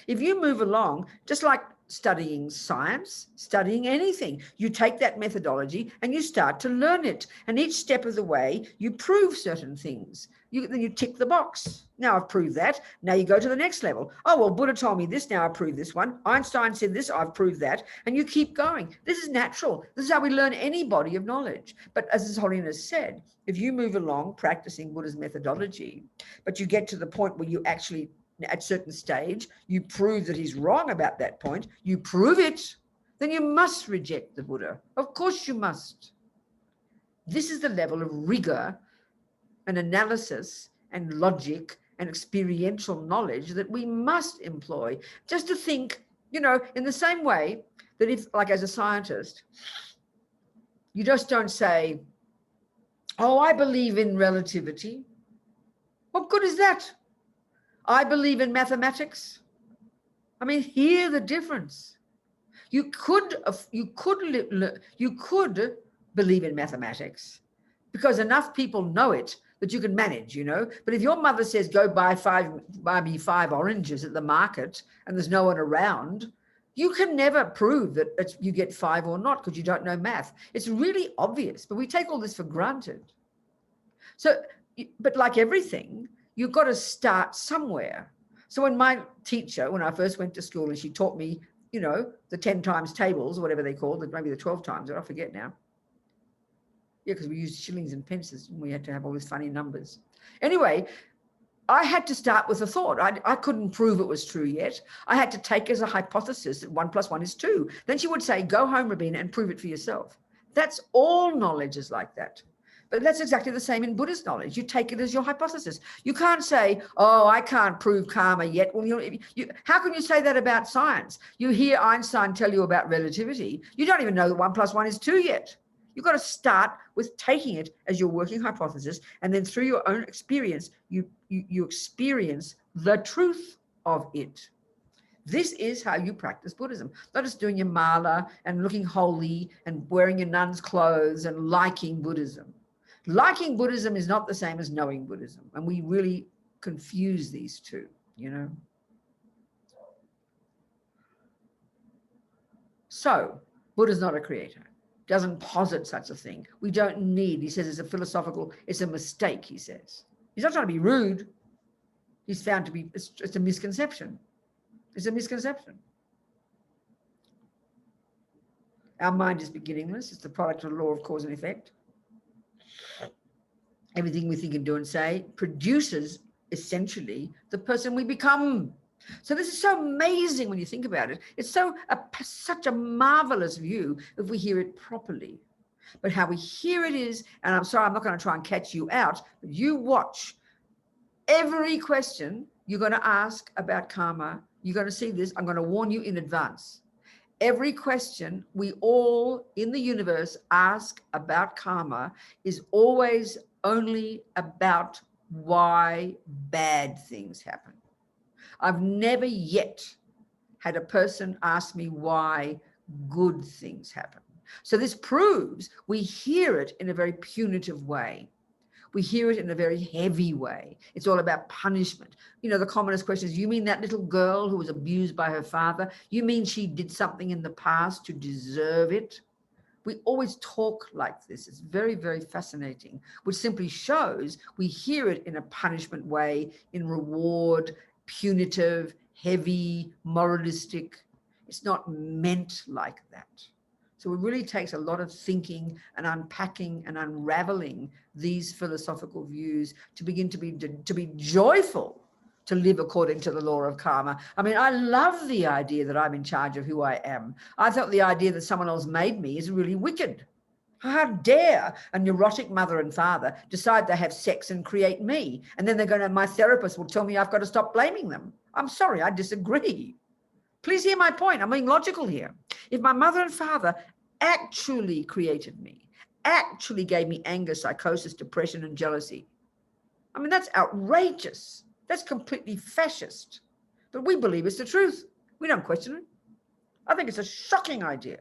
If you move along, just like studying science, studying anything, you take that methodology and you start to learn it. And each step of the way, you prove certain things. Then you tick the box. Now I've proved that. Now you go to the next level. Oh, well, Buddha told me this. Now I prove this one. Einstein said this. I've proved that. And you keep going. This is natural. This is how we learn any body of knowledge. But as His Holiness said, if you move along practicing Buddha's methodology, but you get to the point where you actually, at a certain stage, you prove that he's wrong about that point, you prove it, then you must reject the Buddha. Of course you must. This is the level of rigor and analysis and logic and experiential knowledge that we must employ. Just to think, you know, in the same way that if, like as a scientist, you just don't say, oh, I believe in relativity. What good is that? I believe in mathematics. I mean, hear the difference. You could believe in mathematics because enough people know it that you can manage, you know. But if your mother says, go buy me 5 oranges at the market and there's no one around, you can never prove that you get 5 or not because you don't know math. It's really obvious, but we take all this for granted. So, but like everything, you've got to start somewhere. So when my teacher, when I first went to school and she taught me, you know, the 10 times tables, or whatever they called it, maybe the 12 times, I forget now. Yeah, because we used shillings and pences and we had to have all these funny numbers. Anyway, I had to start with a thought. I couldn't prove it was true yet. I had to take as a hypothesis that 1 + 1 is 2. Then she would say, go home, Robina, and prove it for yourself. That's all knowledge is like that. But that's exactly the same in Buddhist knowledge. You take it as your hypothesis. You can't say, oh, I can't prove karma yet. Well, how can you say that about science? You hear Einstein tell you about relativity. You don't even know that 1 + 1 is 2 yet. You've got to start with taking it as your working hypothesis, and then through your own experience, you experience the truth of it. This is how you practice Buddhism. Not just doing your mala and looking holy and wearing your nun's clothes and liking Buddhism. Liking Buddhism is not the same as knowing Buddhism. And we really confuse these two, you know. So, Buddha's not a creator. Doesn't posit such a thing. We don't need, he says it's a philosophical, it's a mistake, he says. He's not trying to be rude. He's found to be, it's a misconception. It's a misconception. Our mind is beginningless. It's the product of the law of cause and effect. Everything we think and do and say produces essentially the person we become. So this is so amazing when you think about it. It's such a marvelous view if we hear it properly. But how we hear it is, and I'm sorry, I'm not going to try and catch you out, but you watch every question you're going to ask about karma. You're going to see this. I'm going to warn you in advance. Every question we all in the universe ask about karma is always only about why bad things happen. I've never yet had a person ask me why good things happen. So this proves we hear it in a very punitive way. We hear it in a very heavy way. It's all about punishment. You know, the commonest question is, you mean that little girl who was abused by her father? You mean she did something in the past to deserve it? We always talk like this. It's very, very fascinating, which simply shows we hear it in a punishment way, in reward, punitive, heavy, moralistic. It's not meant like that. So it really takes a lot of thinking and unpacking and unraveling these philosophical views to begin to be joyful to live according to the law of karma. I mean, I love the idea that I'm in charge of who I am. I thought the idea that someone else made me is really wicked. How dare a neurotic mother and father decide they have sex and create me? And then my therapist will tell me I've got to stop blaming them. I'm sorry, I disagree. Please hear my point. I'm being logical here. If my mother and father actually created me, actually gave me anger, psychosis, depression, and jealousy, I mean, that's outrageous. That's completely fascist. But we believe it's the truth. We don't question it. I think it's a shocking idea.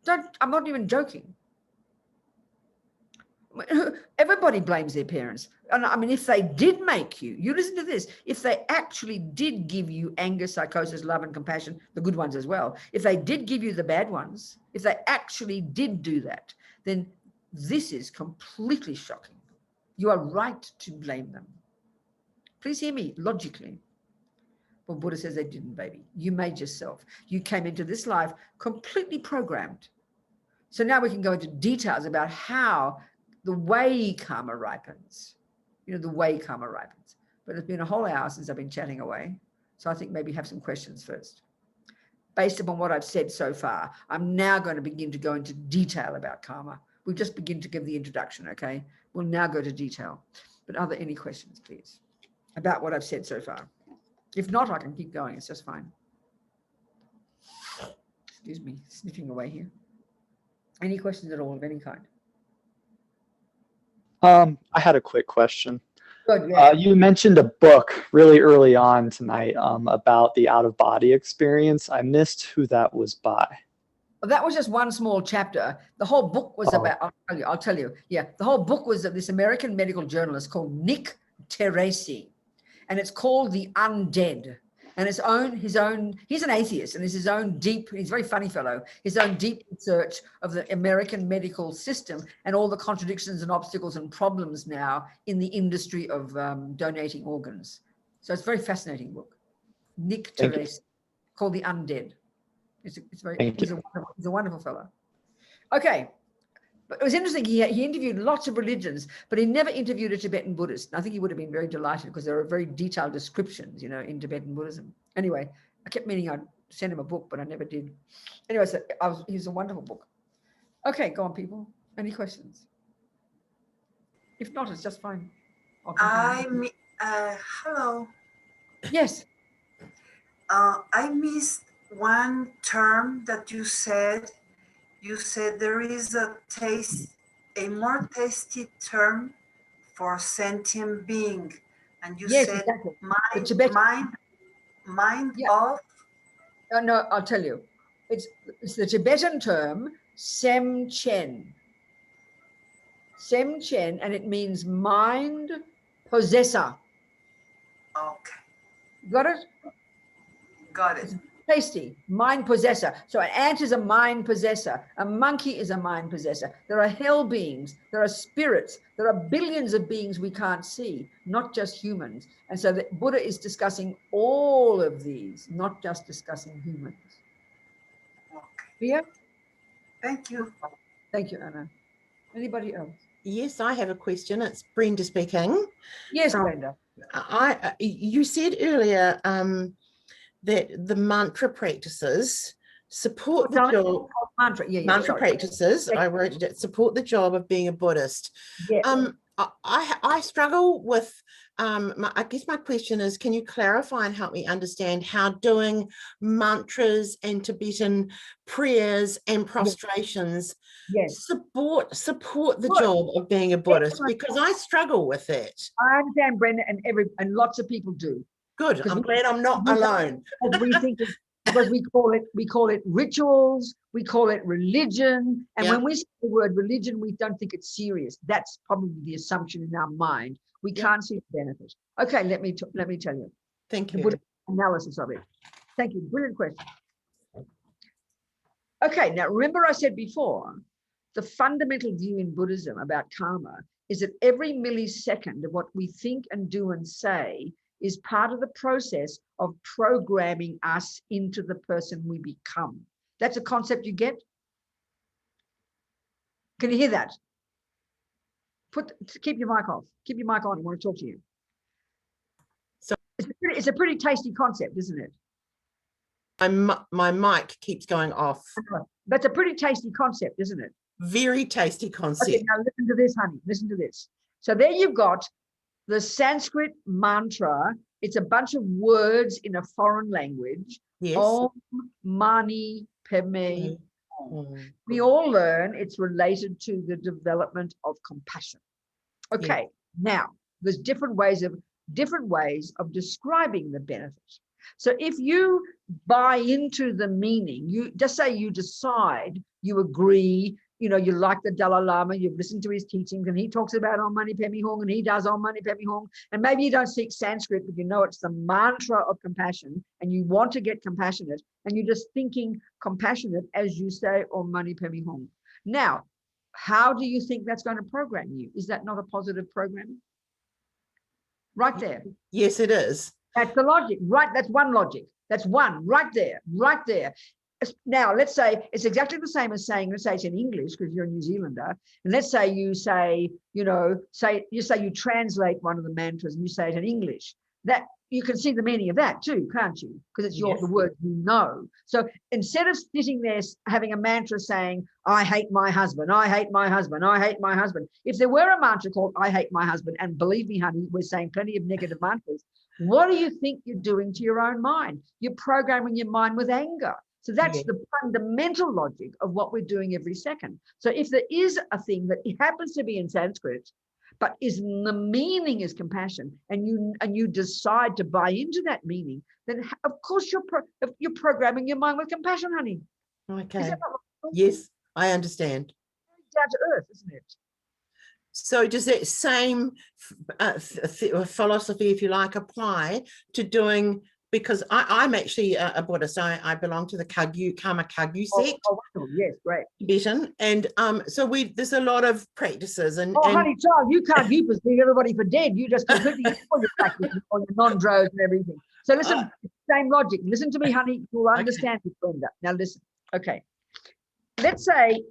I'm not even joking. Everybody blames their parents. And I mean, if they did make you listen to this, if they actually did give you anger, psychosis, love, and compassion, the good ones as well, if they did give you the bad ones, if they actually did do that, then this is completely shocking. You are right to blame them. Please hear me logically. Well, Buddha says they didn't, baby. You made yourself. You came into this life completely programmed. So now we can go into details about how the way karma ripens, the way karma ripens. But it's been a whole hour since I've been chatting away. So I think maybe have some questions first. Based upon what I've said so far, I'm now going to begin to go into detail about karma. We've just begun to give the introduction, okay? We'll now go to detail. But are there any questions, please, about what I've said so far? If not, I can keep going. It's just fine. Excuse me, sniffing away here. Any questions at all of any kind? I had a quick question. Good, yeah. You mentioned a book really early on tonight about the out-of-body experience. I missed who that was by. Well, that was just one small chapter. The whole book was about, I'll tell you. Yeah, the whole book was of this American medical journalist called Nick Teresi. And it's called The Undead. And he's an atheist, and it's his own deep, he's a very funny fellow, his own deep research of the American medical system and all the contradictions and obstacles and problems now in the industry of donating organs. So it's a very fascinating book. Nick Teresi, called The Undead. He's a wonderful fellow. Okay, But it was interesting. He interviewed lots of religions, but he never interviewed a Tibetan Buddhist. And I think he would have been very delighted because there are very detailed descriptions, in Tibetan Buddhism. Anyway, I kept meaning I'd send him a book, but I never did. Anyway, so he's a wonderful book. Okay, go on, people. Any questions? If not, it's just fine. Hello. Yes. I missed one term that you said. You said there is a more tasty term for sentient being, and you Yes, said exactly. mind Yeah. of. No, I'll tell you. It's the Tibetan term sem chen. Sem chen, and it means mind possessor. Okay. Got it? Got it. It's tasty. Mind possessor. So an ant is a mind possessor. A monkey is a mind possessor. There are hell beings. There are spirits. There are billions of beings we can't see, not just humans. And so the Buddha is discussing all of these, not just discussing humans. Okay. Yeah? Thank you. Thank you, Anna. Anybody else? Yes, I have a question. It's Brenda speaking. Yes, Brenda. You said earlier that the mantra practices support the job. Mantra practices. I wrote it. Support the job of being a Buddhist. Yes. I struggle with. I guess my question is, can you clarify and help me understand how doing mantras and Tibetan prayers and prostrations support the job of being a Buddhist? Because I struggle with it. I understand, Brenda, and lots of people do. Good. I'm glad I'm not alone. We think because we call it rituals, we call it religion, and when we say the word religion, we don't think it's serious. That's probably the assumption in our mind. We can't see the benefit. Okay, let me tell you. Thank you. The analysis of it. Thank you. Brilliant question. Okay, now remember I said before, the fundamental view in Buddhism about karma is that every millisecond of what we think and do and say is part of the process of programming us into the person we become. That's a concept you get? Can you hear that? Keep your mic off. Keep your mic on. I want to talk to you. So it's a pretty tasty concept, isn't it? My mic keeps going off. That's a pretty tasty concept, isn't it? Very tasty concept. Okay, now listen to this, honey. Listen to this. So there you've got the Sanskrit mantra. It's a bunch of words in a foreign language. Yes. Om Mani Padme. We all learn it's related to the development of compassion. Okay, now there's different ways of describing the benefit. So if you buy into the meaning, you just say you decide, you agree, you like the Dalai Lama, you've listened to his teachings, and he talks about Om Mani Padme Hum, and he does Om Mani Padme Hum, and maybe you don't speak Sanskrit, but you know it's the mantra of compassion, and you want to get compassionate, and you're just thinking compassionate as you say Om Mani Padme Hum. Now, how do you think that's going to program you? Is that not a positive programming? Right there. Yes, it is. That's the logic, right? That's one logic. That's one right there, right there. Now, let's say it's exactly the same as saying, let's say it's in English because you're a New Zealander, and let's say you say, you translate one of the mantras and you say it in English. That you can see the meaning of that too, can't you? Because it's the word you know. So instead of sitting there having a mantra saying, I hate my husband, I hate my husband, I hate my husband. If there were a mantra called I hate my husband, and believe me, honey, we're saying plenty of negative mantras, what do you think you're doing to your own mind? You're programming your mind with anger. So that's the fundamental logic of what we're doing every second. So if there is a thing that happens to be in Sanskrit, but the meaning is compassion, and you decide to buy into that meaning, then of course you're programming your mind with compassion, honey. Okay. Yes, I understand. Down to earth, isn't it? So does that same philosophy, if you like, apply to doing, because I'm actually a Buddhist. I belong to the Karma Kagyu sect. Oh, yes, great. Tibetan. And so there's a lot of practices. Honey, child, you can't keep us leave everybody for dead. You just completely all your practices, all your non-dros and everything. So listen, same logic. Listen to me, honey. You'll understand this, Brenda. Now listen. Okay. Let's say,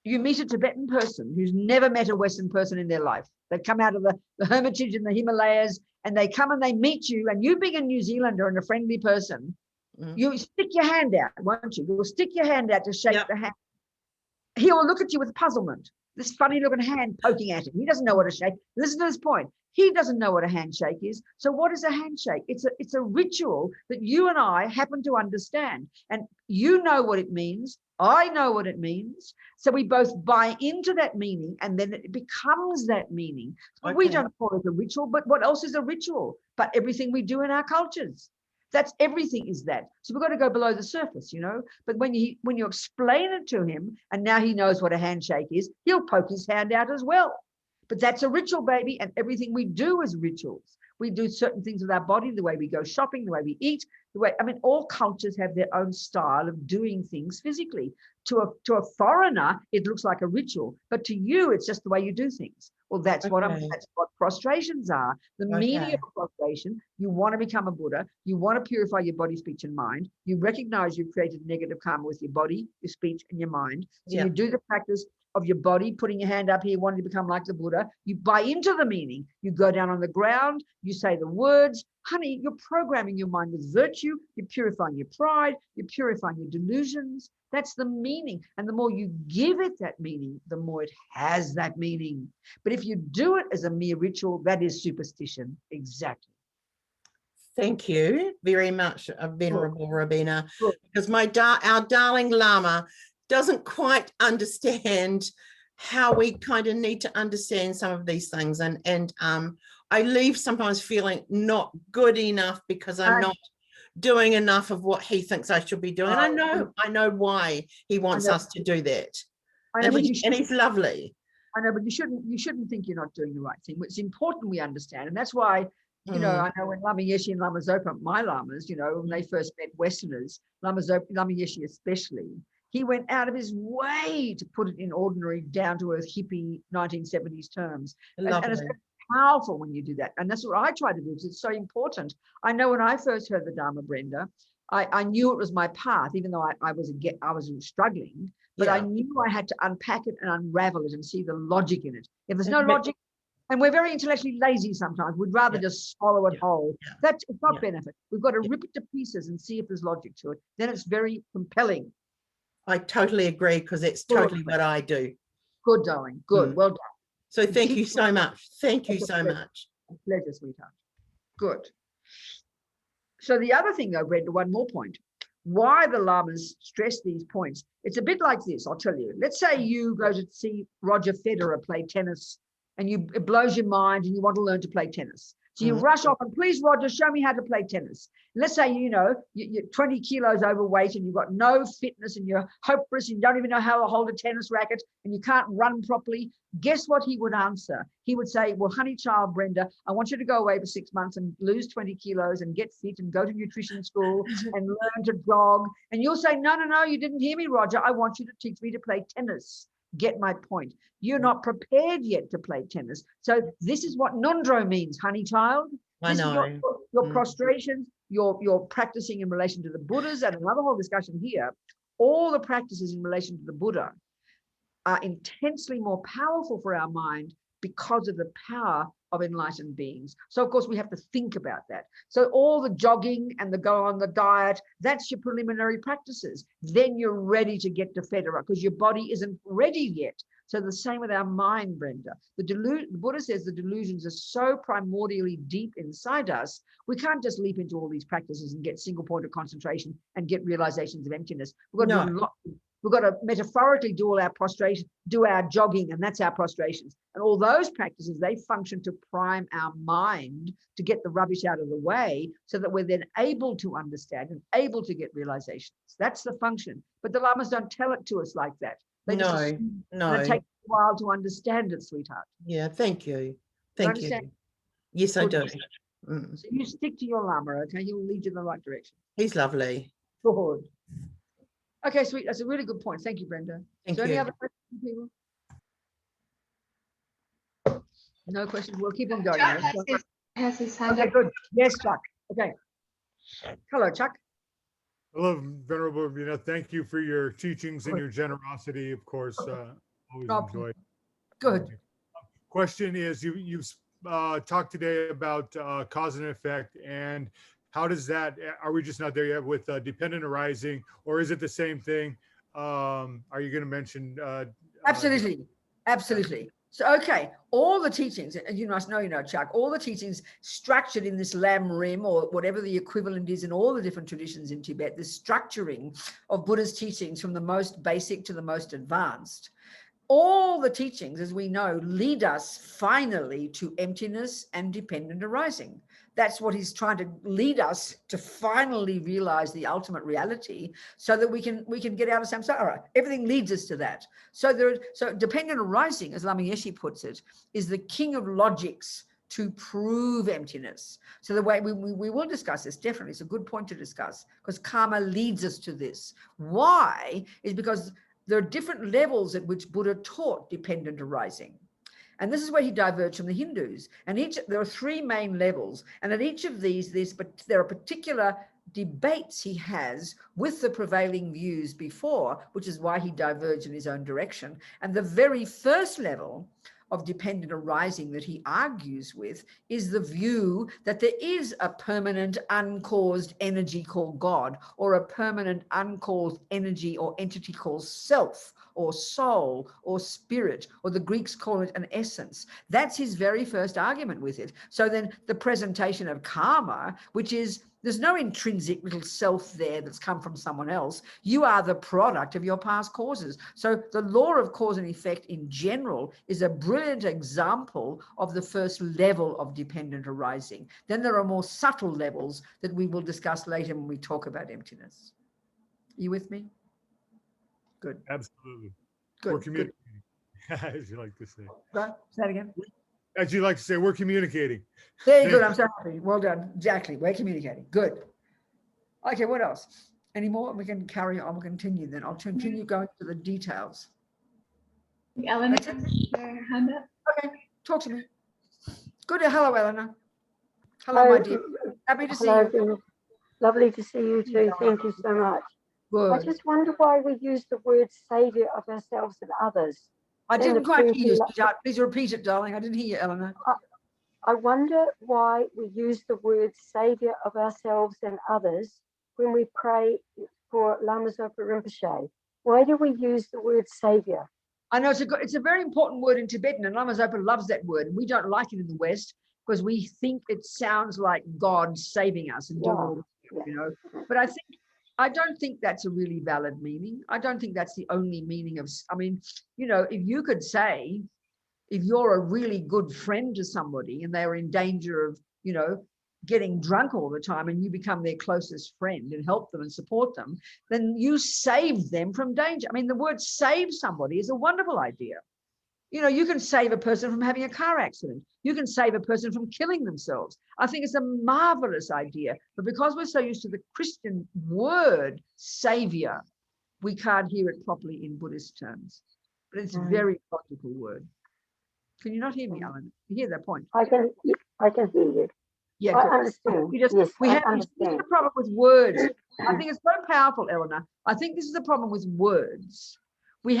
you meet a Tibetan person who's never met a Western person in their life. They've come out of the hermitage in the Himalayas, and they come and they meet you, and you being a New Zealander and a friendly person, you stick your hand out, won't you? You'll stick your hand out to shake the hand. He will look at you with puzzlement. This funny looking hand poking at him. He doesn't know what a shake. Listen to this point. He doesn't know what a handshake is. So what is a handshake? It's a ritual that you and I happen to understand. And you know what it means. I know what it means. So we both buy into that meaning, and then it becomes that meaning. But we don't call it a ritual, but what else is a ritual? But everything we do in our cultures. That's everything is that. So we've got to go below the surface, you know. But when you explain it to him, and now he knows what a handshake is, he'll poke his hand out as well. But that's a ritual, baby, and everything we do is rituals. We do certain things with our body, the way we go shopping, the way we eat, all cultures have their own style of doing things physically. To a foreigner, it looks like a ritual, but to you, it's just the way you do things. Well, that's what prostrations are. The meaning of a prostration, you want to become a Buddha, you want to purify your body, speech, and mind. You recognize you've created negative karma with your body, your speech, and your mind. So you do the practice of your body, putting your hand up here, wanting to become like the Buddha. You buy into the meaning. You go down on the ground, you say the words. Honey, you're programming your mind with virtue. You're purifying your pride. You're purifying your delusions. That's the meaning. And the more you give it that meaning, the more it has that meaning. But if you do it as a mere ritual, that is superstition. Exactly. Thank you very much, Venerable Robina, because our darling Lama doesn't quite understand how we kind of need to understand some of these things. And I leave sometimes feeling not good enough because I'm not doing enough of what he thinks I should be doing. And I know why he wants us to do that. And he's lovely. I know, but you shouldn't think you're not doing the right thing. It's important we understand. And that's why, you know, I know when Lama Yeshe and Lama Zopa, my lamas, you know, when they first met Westerners, Lama Yeshe especially, he went out of his way to put it in ordinary, down-to-earth, hippie 1970s terms. And it's very powerful when you do that. And that's what I try to do, because it's so important. I know when I first heard the Dharma, Brenda, I knew it was my path, even though I was struggling, but I knew I had to unpack it and unravel it and see the logic in it. If there's no logic, and we're very intellectually lazy sometimes, we'd rather just swallow it whole. It's not benefit. We've got to rip it to pieces and see if there's logic to it. Then it's very compelling. I totally agree, because it's totally what I do. Good, darling. Good. Well done. So thank you so much. Thank you so much. A pleasure, sweetheart. Good. So the other thing, though, Brenda, one more point. Why the lamas stress these points, it's a bit like this, I'll tell you. Let's say you go to see Roger Federer play tennis, and it blows your mind and you want to learn to play tennis. So you rush off and, please, Roger, show me how to play tennis. Let's say, you know, you're 20 kilos overweight and you've got no fitness and you're hopeless and you don't even know how to hold a tennis racket and you can't run properly. Guess what he would answer? He would say, well, honey child, Brenda, I want you to go away for 6 months and lose 20 kilos and get fit and go to nutrition school and learn to jog. And you'll say, no, you didn't hear me, Roger. I want you to teach me to play tennis. Get my point. You're not prepared yet to play tennis. So this is what Nundro means, honey child. I know. Your prostrations, your practicing in relation to the Buddhas, and another whole discussion here. All the practices in relation to the Buddha are intensely more powerful for our mind because of the power of enlightened beings. So of course we have to think about that. So all the jogging and the go on the diet, that's your preliminary practices. Then you're ready to get to Federer because your body isn't ready yet. So the same with our mind, Brenda. The Buddha says the delusions are so primordially deep inside us, we can't just leap into all these practices and get single point of concentration and get realizations of emptiness. We've got to do a lot. We've got to metaphorically do all our prostration, do our jogging, and that's our prostrations. And all those practices, they function to prime our mind to get the rubbish out of the way so that we're then able to understand and able to get realizations. That's the function. But the lamas don't tell it to us like that. They just assume, and it takes a while to understand it, sweetheart. Yeah, thank you. Thank you. Yes, I do. So you stick to your lama, okay? He will lead you in the right direction. He's lovely. Good. Okay, sweet. That's a really good point. Thank you, Brenda. Thank you. Any other questions, people? No questions. We'll keep on going. Chuck has his hand Okay, up. good. Yes, Chuck. Okay. Hello, Chuck. Hello, Venerable Robina. Thank you for your teachings and your generosity. Of course, Always Oh, enjoy. Good. Question is, you've talked today about cause and effect, and how does that, are we just not there yet with dependent arising, or is it the same thing? Are you going to mention? Absolutely. Absolutely. So, okay, all the teachings, and you must know, Chuck, all the teachings structured in this Lam Rim, or whatever the equivalent is in all the different traditions in Tibet, the structuring of Buddha's teachings from the most basic to the most advanced. All the teachings, as we know, lead us finally to emptiness and dependent arising. That's what he's trying to lead us to finally realize the ultimate reality, so that we can get out of samsara. Everything leads us to that. So dependent arising, as Lama Yeshe puts it, is the king of logics to prove emptiness. So the way we will discuss this, definitely, it's a good point to discuss, because karma leads us to this. Why? Is because there are different levels at which Buddha taught dependent arising. And this is where he diverged from the Hindus. And there are three main levels. And at each of these, there are particular debates he has with the prevailing views before, which is why he diverged in his own direction. And the very first level of dependent arising that he argues with is the view that there is a permanent uncaused energy called God, or a permanent uncaused energy or entity called self or soul or spirit, or the Greeks call it an essence. That's his very first argument with it. So then the presentation of karma, which is, there's no intrinsic little self there that's come from someone else. You are the product of your past causes. So the law of cause and effect in general is a brilliant example of the first level of dependent arising. Then there are more subtle levels that we will discuss later when we talk about emptiness. Are you with me? Good. Absolutely. Good. We're communicating, as you like to say. Right? Say that again. As you like to say, we're communicating. Very good. I'm so happy. Well done. Exactly. We're communicating. Good. Okay, what else? Any more? We can carry on. We'll continue then. I'll continue going to the details. Eleanor, Okay. your hand up. Okay, talk to me. Good. Hello, Eleanor. Hello, my dear. Happy to see you. Hello, lovely to see you too. Thank you so much. Good. I just wonder why we use the word saviour of ourselves and others. I in the didn't quite hear you, previous- sweetheart. Please repeat it, darling. I didn't hear you, Eleanor. I wonder why we use the word saviour of ourselves and others when we pray for Lama Zopa Rinpoche. Why do we use the word saviour? I know it's a very important word in Tibetan, and Lama Zopa loves that word. We don't like it in the West because we think it sounds like God saving us and doing all the, But I don't think that's a really valid meaning. I don't think that's the only meaning of, if you could say, if you're a really good friend to somebody and they're in danger of, getting drunk all the time, and you become their closest friend and help them and support them, then you save them from danger. The word save somebody is a wonderful idea. You can save a person from having a car accident. You can save a person from killing themselves. I think it's a marvelous idea. But because we're so used to the Christian word savior, we can't hear it properly in Buddhist terms. But it's a very logical word. Can you not hear me, Alan? You hear that point? I can hear you. Yeah, I good. understand. This is the problem with words. I think it's so powerful, Eleanor. I think this is the problem with words. We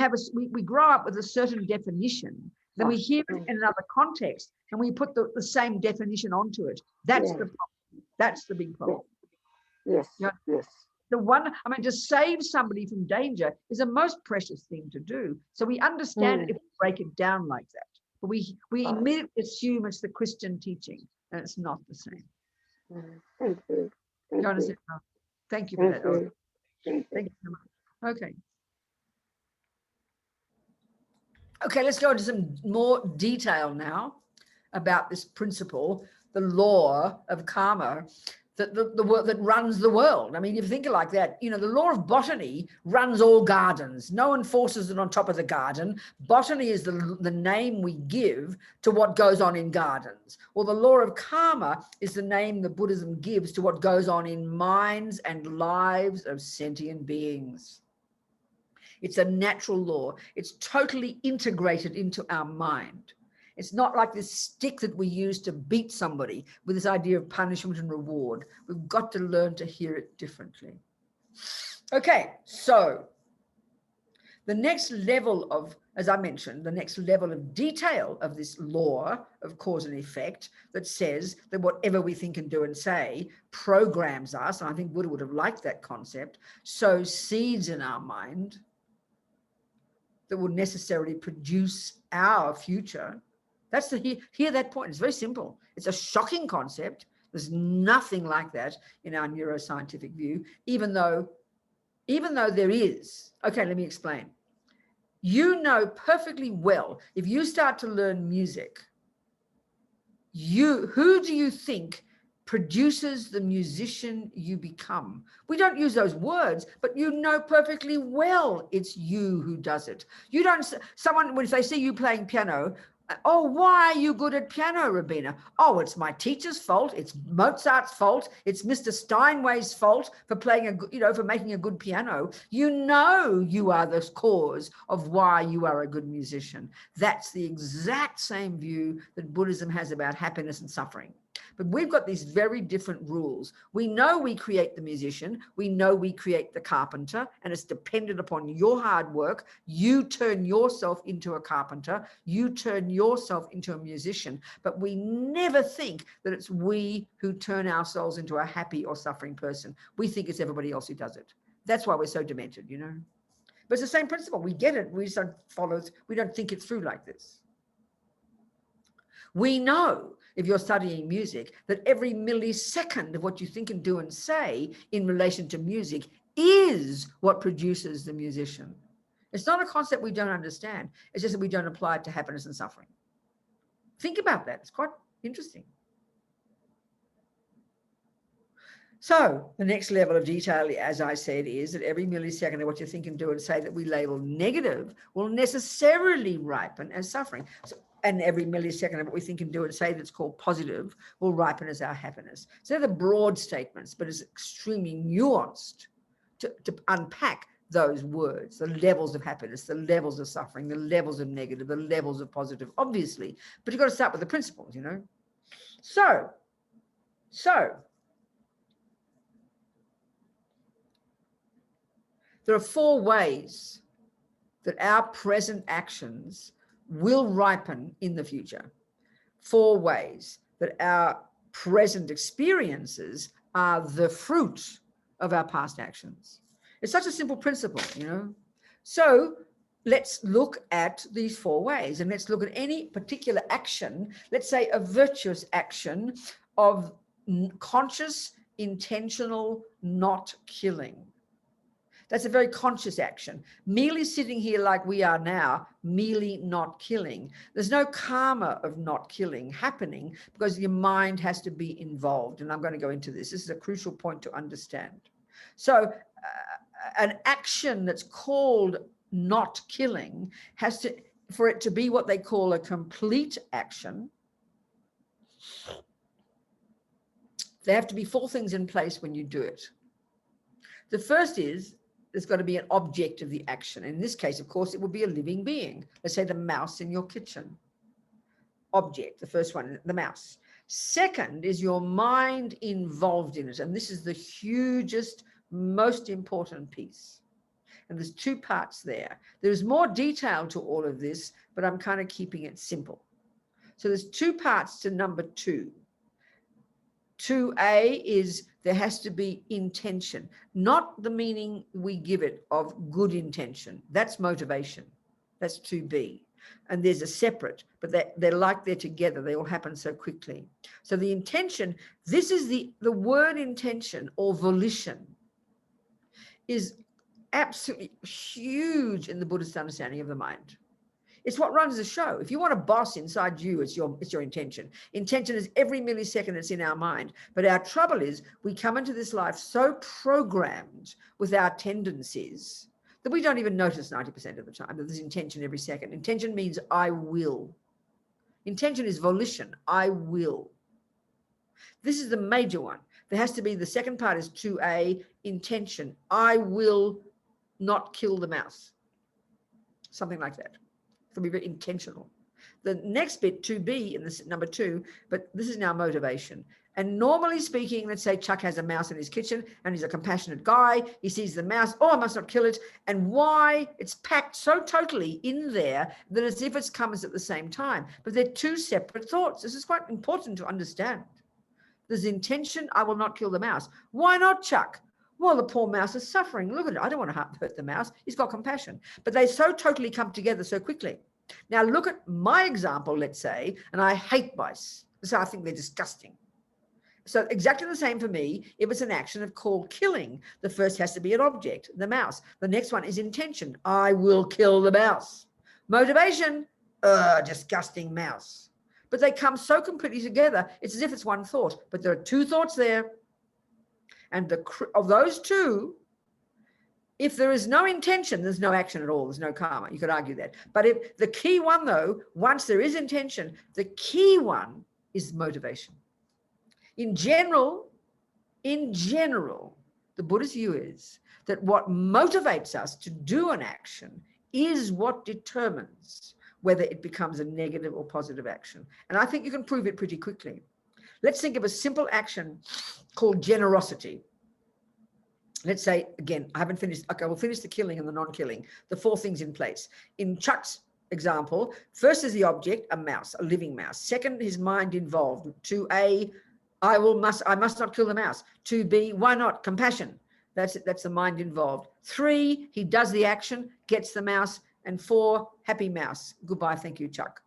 grow up with a certain definition, then we hear it in another context, and we put the same definition onto it. That's the problem. That's the big problem. Yes. To save somebody from danger is a most precious thing to do. So we understand it if we break it down like that. But we immediately assume it's the Christian teaching, and it's not the same. Thank you. You understand? Thank you for that. Thank you so much. Okay. Okay, let's go into some more detail now about this principle, the law of karma, that runs the world. If you think it like that, the law of botany runs all gardens. No one forces it on top of the garden. Botany is the name we give to what goes on in gardens. Well, the law of karma is the name that Buddhism gives to what goes on in minds and lives of sentient beings. It's a natural law. It's totally integrated into our mind. It's not like this stick that we use to beat somebody with this idea of punishment and reward. We've got to learn to hear it differently. Okay, so The next level of, as I mentioned, the next level of detail of this law of cause and effect that says that whatever we think and do and say programs us, and I think Buddha would have liked that concept, sows seeds in our mind that will necessarily produce our future. That's the, hear that point. It's very simple. It's a shocking concept. There's nothing like that in our neuroscientific view, even though there is. Okay, let me explain. You know perfectly well, if you start to learn music, who do you think produces the musician you become? We don't use those words, but you know perfectly well it's you who does it. You don't, someone, when they see you playing piano, oh, why are you good at piano, Robina? Oh, it's my teacher's fault. It's Mozart's fault. It's Mr. Steinway's fault for playing for making a good piano. You know you are the cause of why you are a good musician. That's the exact same view that Buddhism has about happiness and suffering. But we've got these very different rules. We know we create the musician. We know we create the carpenter, and it's dependent upon your hard work. You turn yourself into a carpenter. You turn yourself into a musician. But we never think that it's we who turn ourselves into a happy or suffering person. We think it's everybody else who does it. That's why we're so demented, you know. But it's the same principle. We get it. We just don't follow it. We don't think it through like this. We know, if you're studying music, that every millisecond of what you think and do and say in relation to music is what produces the musician. It's not a concept we don't understand. It's just that we don't apply it to happiness and suffering. Think about that. It's quite interesting. So the next level of detail, as I said, is that every millisecond of what you think and do and say that we label negative will necessarily ripen as suffering. And every millisecond of what we think and do and say that's called positive will ripen as our happiness. So they're the broad statements, but it's extremely nuanced to unpack those words, the levels of happiness, the levels of suffering, the levels of negative, the levels of positive, obviously. But you've got to start with the principles, you know. So there are 4 ways that our present actions will ripen in the future. 4 ways that our present experiences are the fruit of our past actions. It's such a simple principle, you know. So let's look at these 4 ways, and let's look at any particular action, let's say a virtuous action of conscious, intentional not killing. That's a very conscious action. Merely sitting here like we are now, merely not killing. There's no karma of not killing happening because your mind has to be involved. And I'm going to go into this. This is a crucial point to understand. So an action that's called not killing has to, for it to be what they call a complete action, there have to be 4 things in place when you do it. The first is, there's got to be an object of the action. In this case, of course, it would be a living being. Let's say the mouse in your kitchen. Object, the first one, the mouse. Second is your mind involved in it. And this is the hugest, most important piece. And there's 2 parts there. There's more detail to all of this, but I'm kind of keeping it simple. So there's 2 parts to number 2. 2A is there has to be intention, not the meaning we give it of good intention. That's motivation. That's 2B. And there's a separate, but they're like they're together. They all happen so quickly. So the intention, this is the word intention or volition is absolutely huge in the Buddhist understanding of the mind. It's what runs the show. If you want a boss inside you, it's your intention. Intention is every millisecond that's in our mind. But our trouble is we come into this life so programmed with our tendencies that we don't even notice 90% of the time that there's intention every second. Intention means I will. Intention is volition. I will. This is the major one. There has to be, the second part is 2A, intention. I will not kill the mouse. Something like that. To be very intentional. The next bit, 2B, in this number 2, but this is now motivation. And normally speaking, let's say Chuck has a mouse in his kitchen and he's a compassionate guy. He sees the mouse, oh, I must not kill it. And why? It's packed so totally in there that as if it comes at the same time. But they're two separate thoughts. This is quite important to understand. There's intention, I will not kill the mouse. Why not, Chuck? Well, the poor mouse is suffering. Look at it. I don't want to hurt the mouse. He's got compassion. But they so totally come together so quickly. Now look at my example, let's say, and I hate mice. So I think they're disgusting. So exactly the same for me. If it's an action of called killing, the first has to be an object, the mouse. The next one is intention. I will kill the mouse. Motivation, disgusting mouse. But they come so completely together. It's as if it's one thought, but there are two thoughts there. And of those two, if there is no intention, there's no action at all. There's no karma. You could argue that. But if the key one, though, once there is intention, the key one is motivation. In general, the Buddhist view is that what motivates us to do an action is what determines whether it becomes a negative or positive action. And I think you can prove it pretty quickly. Let's think of a simple action called generosity. Let's say, again, I haven't finished. Okay, we'll finish the killing and the non-killing, the four things in place. In Chuck's example, first is the object, a mouse, a living mouse. Second, his mind involved. 2A, I must not kill the mouse. 2B, why not? Compassion. That's it. That's the mind involved. 3, he does the action, gets the mouse. And 4, happy mouse. Goodbye, thank you, Chuck.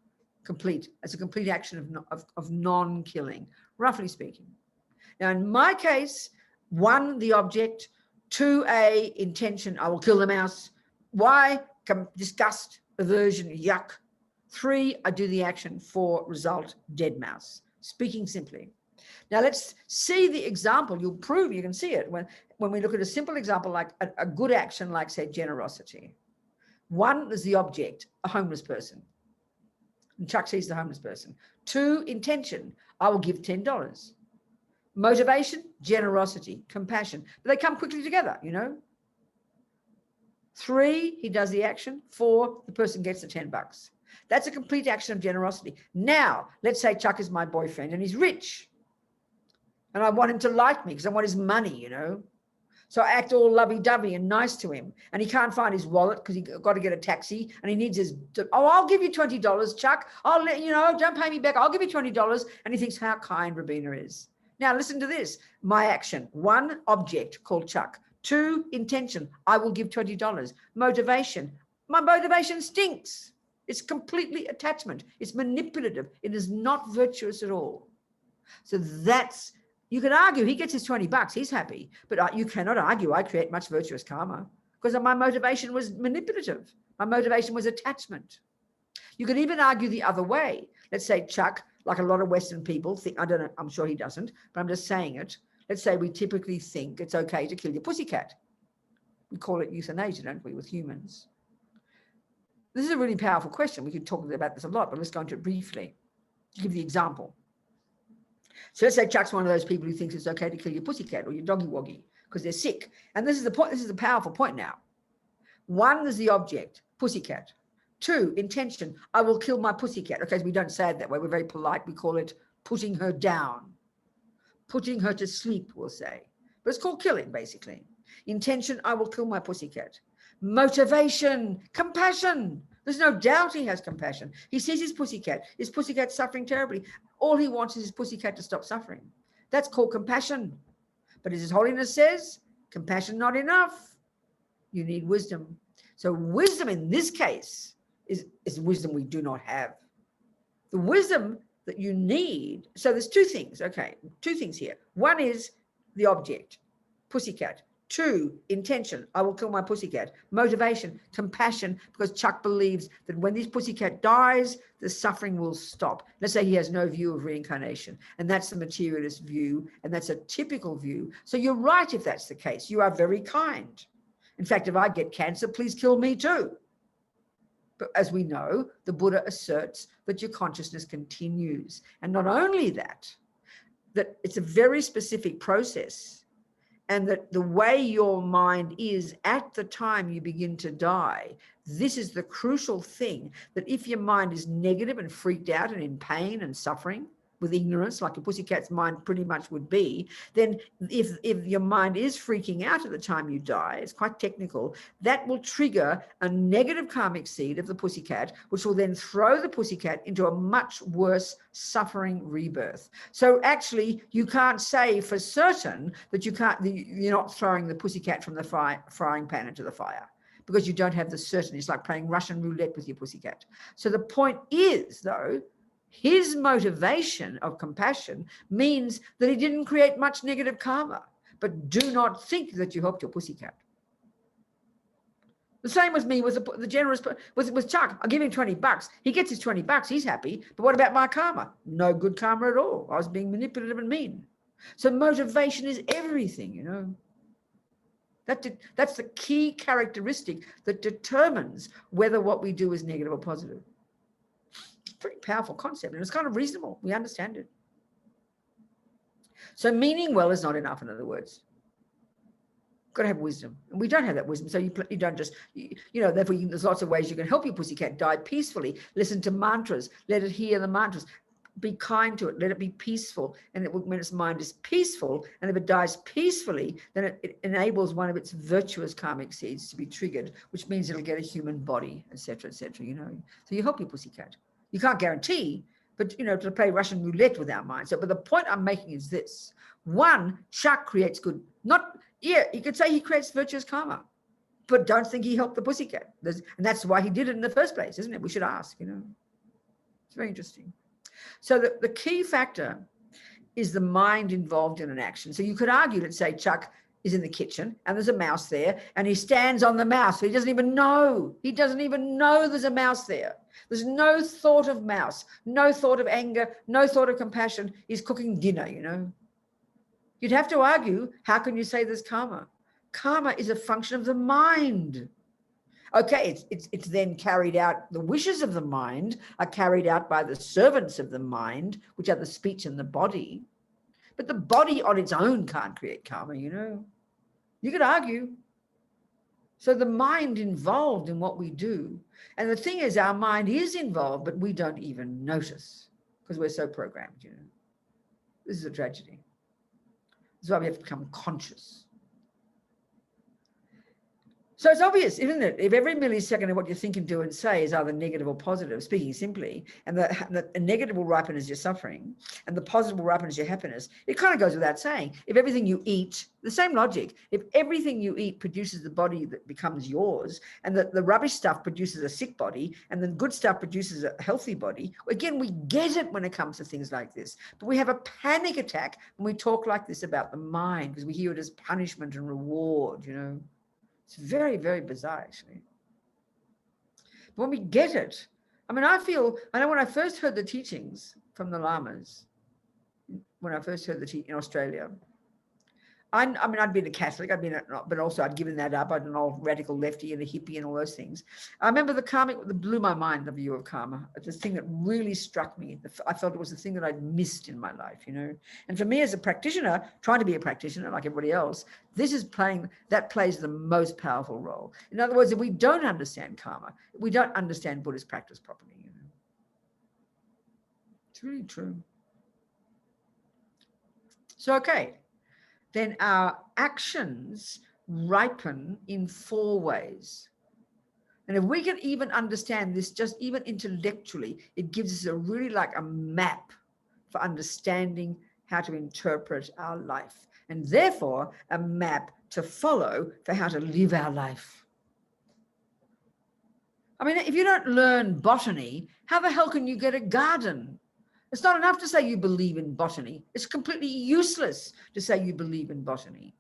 Complete. It's a complete action of non-killing, roughly speaking. Now, in my case, 1, the object. 2A, intention, I will kill the mouse. Why? Disgust, aversion, yuck. 3, I do the action. 4, result, dead mouse. Speaking simply. Now let's see the example. You'll prove, you can see it when we look at a simple example like a good action, like say generosity. 1 is the object, a homeless person. And Chuck sees the homeless person. 2, intention, I will give $10. Motivation, generosity, compassion. But they come quickly together, you know. 3, he does the action. 4, the person gets the $10. That's a complete action of generosity. Now, let's say Chuck is my boyfriend and he's rich. And I want him to like me because I want his money, you know. So I act all lovey-dovey and nice to him. And he can't find his wallet because he got to get a taxi and he needs his, I'll give you $20, Chuck. I'll let you know, don't pay me back. I'll give you $20. And he thinks how kind Robina is. Now listen to this. My action. 1, object called Chuck. 2, intention. I will give $20. Motivation. My motivation stinks. It's completely attachment. It's manipulative. It is not virtuous at all. So that's, you can argue he gets his $20, he's happy, but you cannot argue I create much virtuous karma because my motivation was manipulative. My motivation was attachment. You could even argue the other way. Let's say Chuck, like a lot of Western people think, I don't know, I'm sure he doesn't, but I'm just saying it. Let's say we typically think it's okay to kill your pussycat. We call it euthanasia, don't we, with humans? This is a really powerful question. We could talk about this a lot, but let's go into it briefly to give the example. So let's say Chuck's one of those people who thinks it's okay to kill your pussycat or your doggy woggy because they're sick. And this is the point. This is a powerful point now. 1 is the object, pussycat. 2, intention. I will kill my pussycat. Okay, so we don't say it that way. We're very polite. We call it putting her down, putting her to sleep, we'll say. But it's called killing, basically. Intention, I will kill my pussycat. Motivation, compassion. There's no doubt he has compassion. He sees his pussycat suffering terribly. All he wants is his pussycat to stop suffering. That's called compassion. But as His Holiness says, compassion not enough. You need wisdom. So wisdom in this case is wisdom we do not have. The wisdom that you need, so there's 2 things, okay, 2 things here. 1 is the object, pussycat. 2, intention, I will kill my pussycat. Motivation, compassion, because Chuck believes that when this pussycat dies, the suffering will stop. Let's say he has no view of reincarnation, and that's the materialist view, and that's a typical view. So you're right if that's the case. You are very kind. In fact, if I get cancer, please kill me too. But as we know, the Buddha asserts that your consciousness continues. And not only that it's a very specific process, and that the way your mind is at the time you begin to die, this is the crucial thing, that if your mind is negative and freaked out and in pain and suffering, with ignorance, like a pussycat's mind pretty much would be, then if your mind is freaking out at the time you die, it's quite technical, that will trigger a negative karmic seed of the pussycat, which will then throw the pussycat into a much worse suffering rebirth. So actually, you can't say for certain that you're not throwing the pussycat from the frying pan into the fire, because you don't have the certainty. It's like playing Russian roulette with your pussycat. So the point is, though, his motivation of compassion means that he didn't create much negative karma. But do not think that you helped your pussycat. The same with me, with the generous, with Chuck. I'll give him $20. He gets his $20. He's happy. But what about my karma? No good karma at all. I was being manipulative and mean. So motivation is everything, you know. That's the key characteristic that determines whether what we do is negative or positive. It's a pretty powerful concept, and it's kind of reasonable. We understand it. So meaning well is not enough, in other words. Got to have wisdom, and we don't have that wisdom. So you don't just, therefore there's lots of ways you can help your pussycat die peacefully. Listen to mantras. Let it hear the mantras. Be kind to it. Let it be peaceful. And when its mind is peaceful, and if it dies peacefully, then it enables one of its virtuous karmic seeds to be triggered, which means it'll get a human body, etc., etc. So you help your pussycat. You can't guarantee, but to play Russian roulette with our mind. So, but the point I'm making is this: one, Chuck creates good. You could say he creates virtuous karma, but don't think he helped the pussycat. And that's why he did it in the first place, isn't it? We should ask. It's very interesting. So the key factor is the mind involved in an action. So you could argue, let's say Chuck is in the kitchen and there's a mouse there and he stands on the mouse. So he doesn't even know. He doesn't even know there's a mouse there. There's no thought of mouse, no thought of anger, no thought of compassion. He's cooking dinner, You'd have to argue, how can you say there's karma? Karma is a function of the mind. Okay, it's then carried out, the wishes of the mind are carried out by the servants of the mind, which are the speech and the body. But the body on its own can't create karma, You could argue. So the mind involved in what we do. And the thing is, our mind is involved, but we don't even notice because we're so programmed, This is a tragedy. This is why we have to become conscious. So it's obvious, isn't it? If every millisecond of what you think and do and say is either negative or positive, speaking simply, and the negative will ripen as your suffering, and the positive will ripen as your happiness, it kind of goes without saying. If everything you eat, the same logic, if everything you eat produces the body that becomes yours, and the rubbish stuff produces a sick body, and the good stuff produces a healthy body, again, we get it when it comes to things like this. But we have a panic attack when we talk like this about the mind, because we hear it as punishment and reward, It's very, very bizarre, actually. But when we get it, I know when I first heard the teachings from the lamas, when I first heard in Australia, I'd been a Catholic, but also I'd given that up. I'd an old radical lefty and a hippie and all those things. I remember the karmic that blew my mind, the view of karma. It's the thing that really struck me. I felt it was the thing that I'd missed in my life, And for me as a practitioner, trying to be a practitioner like everybody else, that plays the most powerful role. In other words, if we don't understand karma, we don't understand Buddhist practice properly, It's really true. So, okay. Then our actions ripen in 4 ways. And if we can even understand this, just even intellectually, it gives us a map for understanding how to interpret our life, and therefore a map to follow for how to live our life. If you don't learn botany, how the hell can you get a garden? It's not enough to say you believe in botany. It's completely useless to say you believe in botany.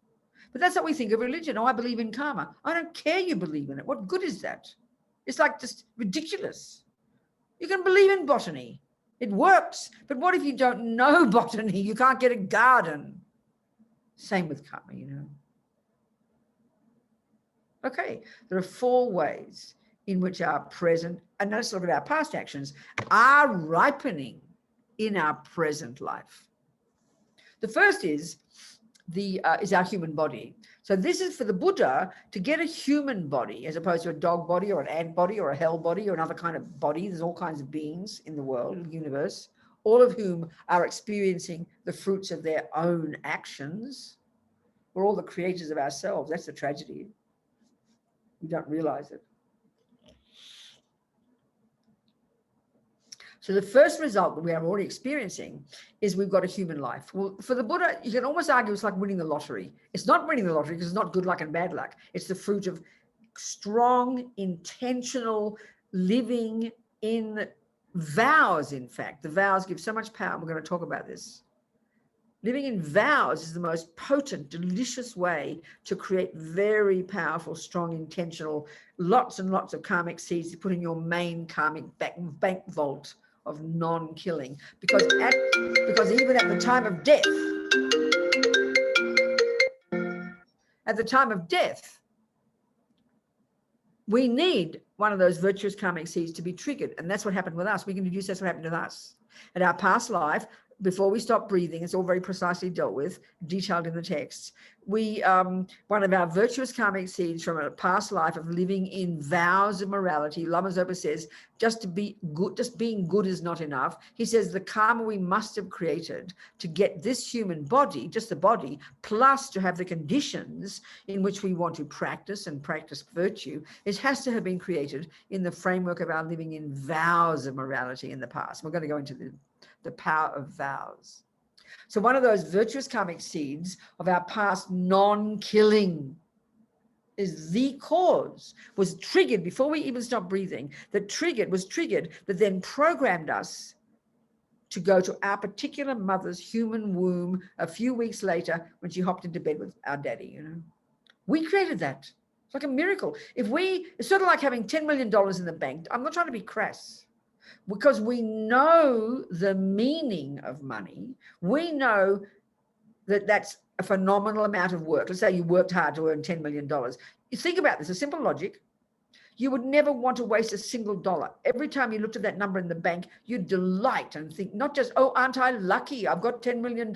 But that's what we think of religion. I believe in karma. I don't care you believe in it. What good is that? It's just ridiculous. You can believe in botany. It works. But what if you don't know botany? You can't get a garden. Same with karma, Okay, there are 4 ways in which our present, and let's look at our past actions, are ripening in our present life. The first is our human body. So this is for the Buddha to get a human body as opposed to a dog body or an ant body or a hell body or another kind of body. There's all kinds of beings in the world, the universe. all of whom are experiencing the fruits of their own actions. We're all the creators of ourselves. That's the tragedy. We don't realize it. So the first result that we are already experiencing is we've got a human life. Well, for the Buddha, you can almost argue it's like winning the lottery. It's not winning the lottery because it's not good luck and bad luck. It's the fruit of strong, intentional living in vows, in fact. The vows give so much power. We're going to talk about this. Living in vows is the most potent, delicious way to create very powerful, strong, intentional, lots and lots of karmic seeds to put in your main karmic bank vault of non-killing. Because even at the time of death, we need one of those virtuous karmic seeds to be triggered. And that's what happened with us. We can deduce that's what happened with us. In our past life, before we stop breathing, it's all very precisely dealt with, detailed in the texts. We, one of our virtuous karmic seeds from a past life of living in vows of morality, Lama Zopa says, just being good is not enough. He says the karma we must have created to get this human body, just the body, plus to have the conditions in which we want to practice virtue, it has to have been created in the framework of our living in vows of morality in the past. We're going to go into the power of vows. So one of those virtuous karmic seeds of our past non-killing is the cause, was triggered before we even stopped breathing, was triggered, that then programmed us to go to our particular mother's human womb a few weeks later when she hopped into bed with our daddy, you know. We created that. It's like a miracle. It's sort of like having $10 million in the bank. I'm not trying to be crass. Because we know the meaning of money, we know that that's a phenomenal amount of work. Let's say you worked hard to earn $10 million. You think about this, a simple logic. You would never want to waste a single dollar. Every time you looked at that number in the bank, you'd delight and think, not just, oh, aren't I lucky? I've got $10 million.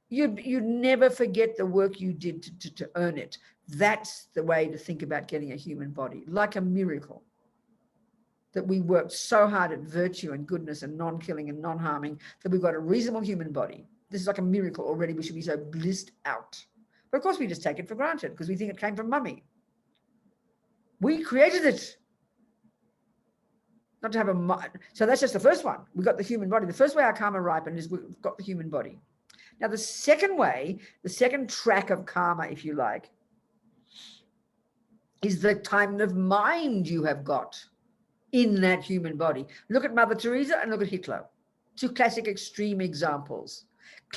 You'd never forget the work you did to earn it. That's the way to think about getting a human body, like a miracle. That we worked so hard at virtue and goodness and non-killing and non-harming that we've got a reasonable human body. This is like a miracle already. We should be so blissed out. But of course we just take it for granted because we think it came from mummy. We created it. Not to have so that's just the first one. We got the human body. The first way our karma ripened is we've got the human body. Now the second way, the second track of karma, if you like, is the kind of mind you have got in that human body. Look at Mother Teresa and look at Hitler. Two classic extreme examples.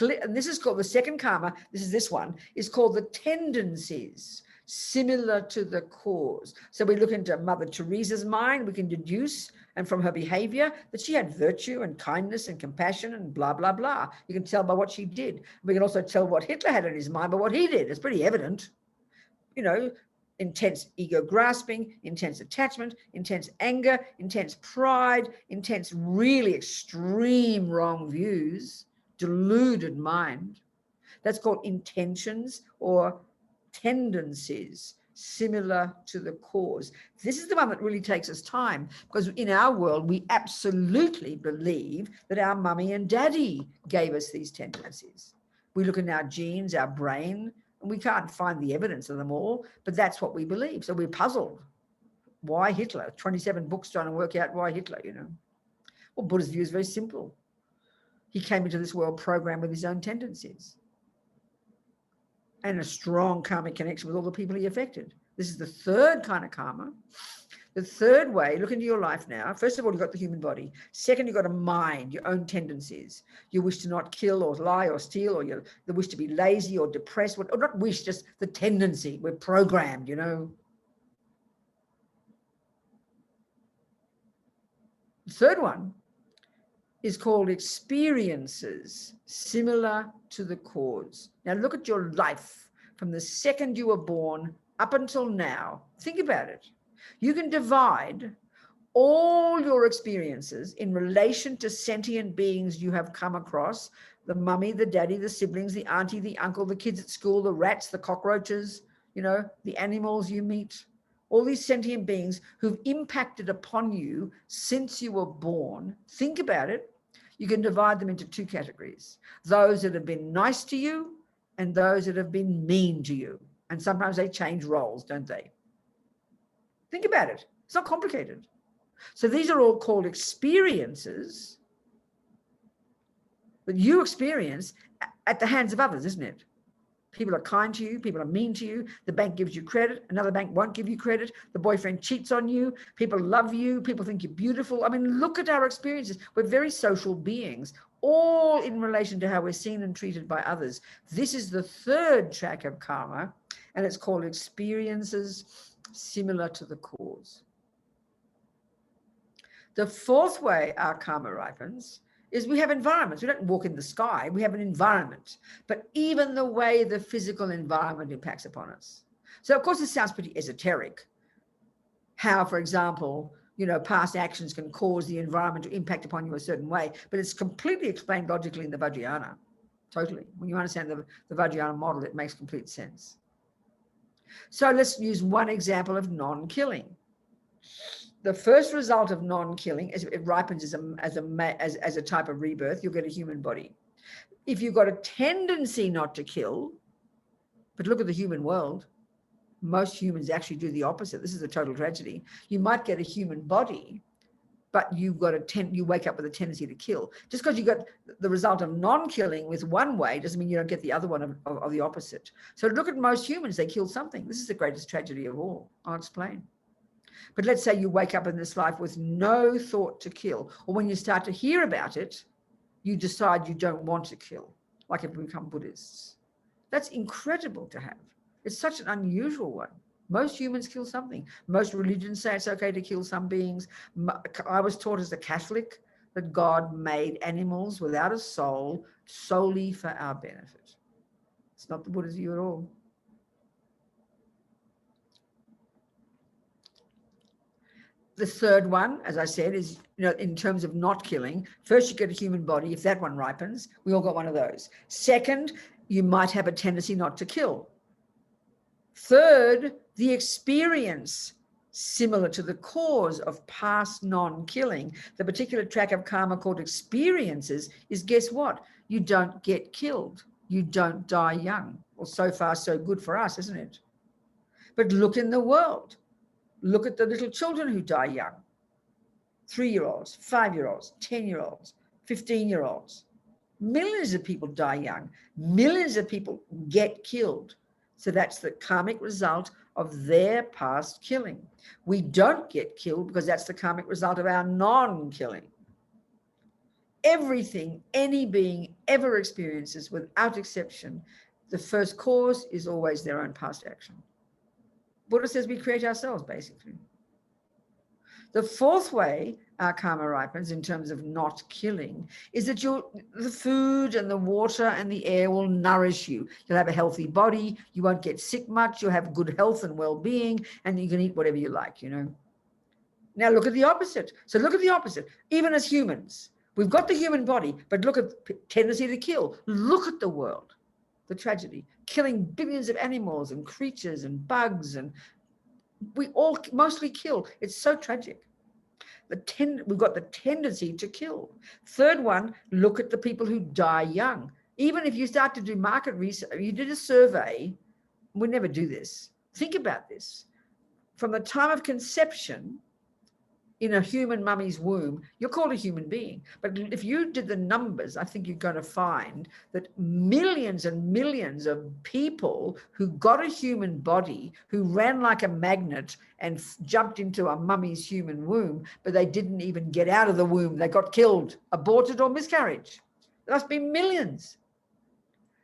And this is called the second karma. This one is called the tendencies similar to the cause. So we look into Mother Teresa's mind, we can deduce, and from her behavior, that she had virtue and kindness and compassion and blah, blah, blah. You can tell by what she did. We can also tell what Hitler had in his mind by what he did. It's pretty evident. You know, intense ego grasping, intense attachment, intense anger, intense pride, intense really extreme wrong views, deluded mind. That's called intentions or tendencies similar to the cause. This is the one that really takes us time because in our world, we absolutely believe that our mummy and daddy gave us these tendencies. We look in our genes, our brain, and we can't find the evidence of them all, but that's what we believe. So we're puzzled. Why Hitler? 27 books trying to work out why Hitler, you know. Well, Buddha's view is very simple. He came into this world programmed with his own tendencies and a strong karmic connection with all the people he affected. This is the third kind of karma. The third way, look into your life now. First of all, you've got the human body. Second, you've got a mind, your own tendencies. You wish to not kill or lie or steal, or the wish to be lazy or depressed, or not wish, just the tendency. We're programmed, you know. The third one is called experiences similar to the cause. Now look at your life from the second you were born up until now. Think about it. You can divide all your experiences in relation to sentient beings you have come across, the mummy, the daddy, the siblings, the auntie, the uncle, the kids at school, the rats, the cockroaches, you know, the animals you meet, all these sentient beings who've impacted upon you since you were born. Think about it. You can divide them into two categories: those that have been nice to you and those that have been mean to you. And sometimes they change roles, don't they? Think about it. It's not complicated. So these are all called experiences that you experience at the hands of others, isn't it? People are kind to you, people are mean to you, the bank gives you credit, another bank won't give you credit, the boyfriend cheats on you, people love you, people think you're beautiful. I mean, look at our experiences. We're very social beings, all in relation to how we're seen and treated by others. This is the third track of karma, and it's called experiences similar to the cause. The fourth way our karma ripens is we have environments. We don't walk in the sky, we have an environment, but even the way the physical environment impacts upon us. So of course, this sounds pretty esoteric. How, for example, past actions can cause the environment to impact upon you a certain way, but it's completely explained logically in the Vajrayana. Totally. When you understand the Vajrayana model, it makes complete sense. So let's use one example of non-killing. The first result of non-killing is it ripens as a type of rebirth. You'll get a human body. If you've got a tendency not to kill, but look at the human world, most humans actually do the opposite. This is a total tragedy. You might get a human body, but you wake up with a tendency to kill. Just because you got the result of non-killing with one way doesn't mean you don't get the other one of the opposite. So look at most humans, they kill something. This is the greatest tragedy of all. I'll explain. But let's say you wake up in this life with no thought to kill, or when you start to hear about it, you decide you don't want to kill, like if we become Buddhists. That's incredible to have. It's such an unusual one. Most humans kill something. Most religions say it's okay to kill some beings. I was taught as a Catholic that God made animals without a soul solely for our benefit. It's not the Buddha's view at all. The third one, as I said, is, in terms of not killing, first you get a human body. If that one ripens, we all got one of those. Second, you might have a tendency not to kill. Third, the experience similar to the cause of past non-killing, the particular track of karma called experiences, is, guess what? You don't get killed. You don't die young. Well, so far, so good for us, isn't it? But look in the world. Look at the little children who die young. 3-year-olds, 5-year-olds, 10-year-olds, 15-year-olds. Millions of people die young. Millions of people get killed. So that's the karmic result of their past killing. We don't get killed because that's the karmic result of our non-killing. Everything any being ever experiences, without exception, the first cause is always their own past action. Buddha says we create ourselves, basically. The fourth way our karma ripens in terms of not killing is that the food and the water and the air will nourish you. You'll have a healthy body. You won't get sick much. You'll have good health and well-being, and you can eat whatever you like, Now look at the opposite. So look at the opposite. Even as humans, we've got the human body, but look at the tendency to kill. Look at the world. The tragedy, killing billions of animals and creatures and bugs, and we all mostly kill. It's so tragic. We've got the tendency to kill. Third one, look at the people who die young. Even if you start to do market research, you did a survey, we never do this. Think about this. From the time of conception, in a human mummy's womb, you're called a human being. But if you did the numbers, I think you're going to find that millions and millions of people who got a human body, who ran like a magnet and jumped into a mummy's human womb, but they didn't even get out of the womb. They got killed, aborted, or miscarriage. There must be millions.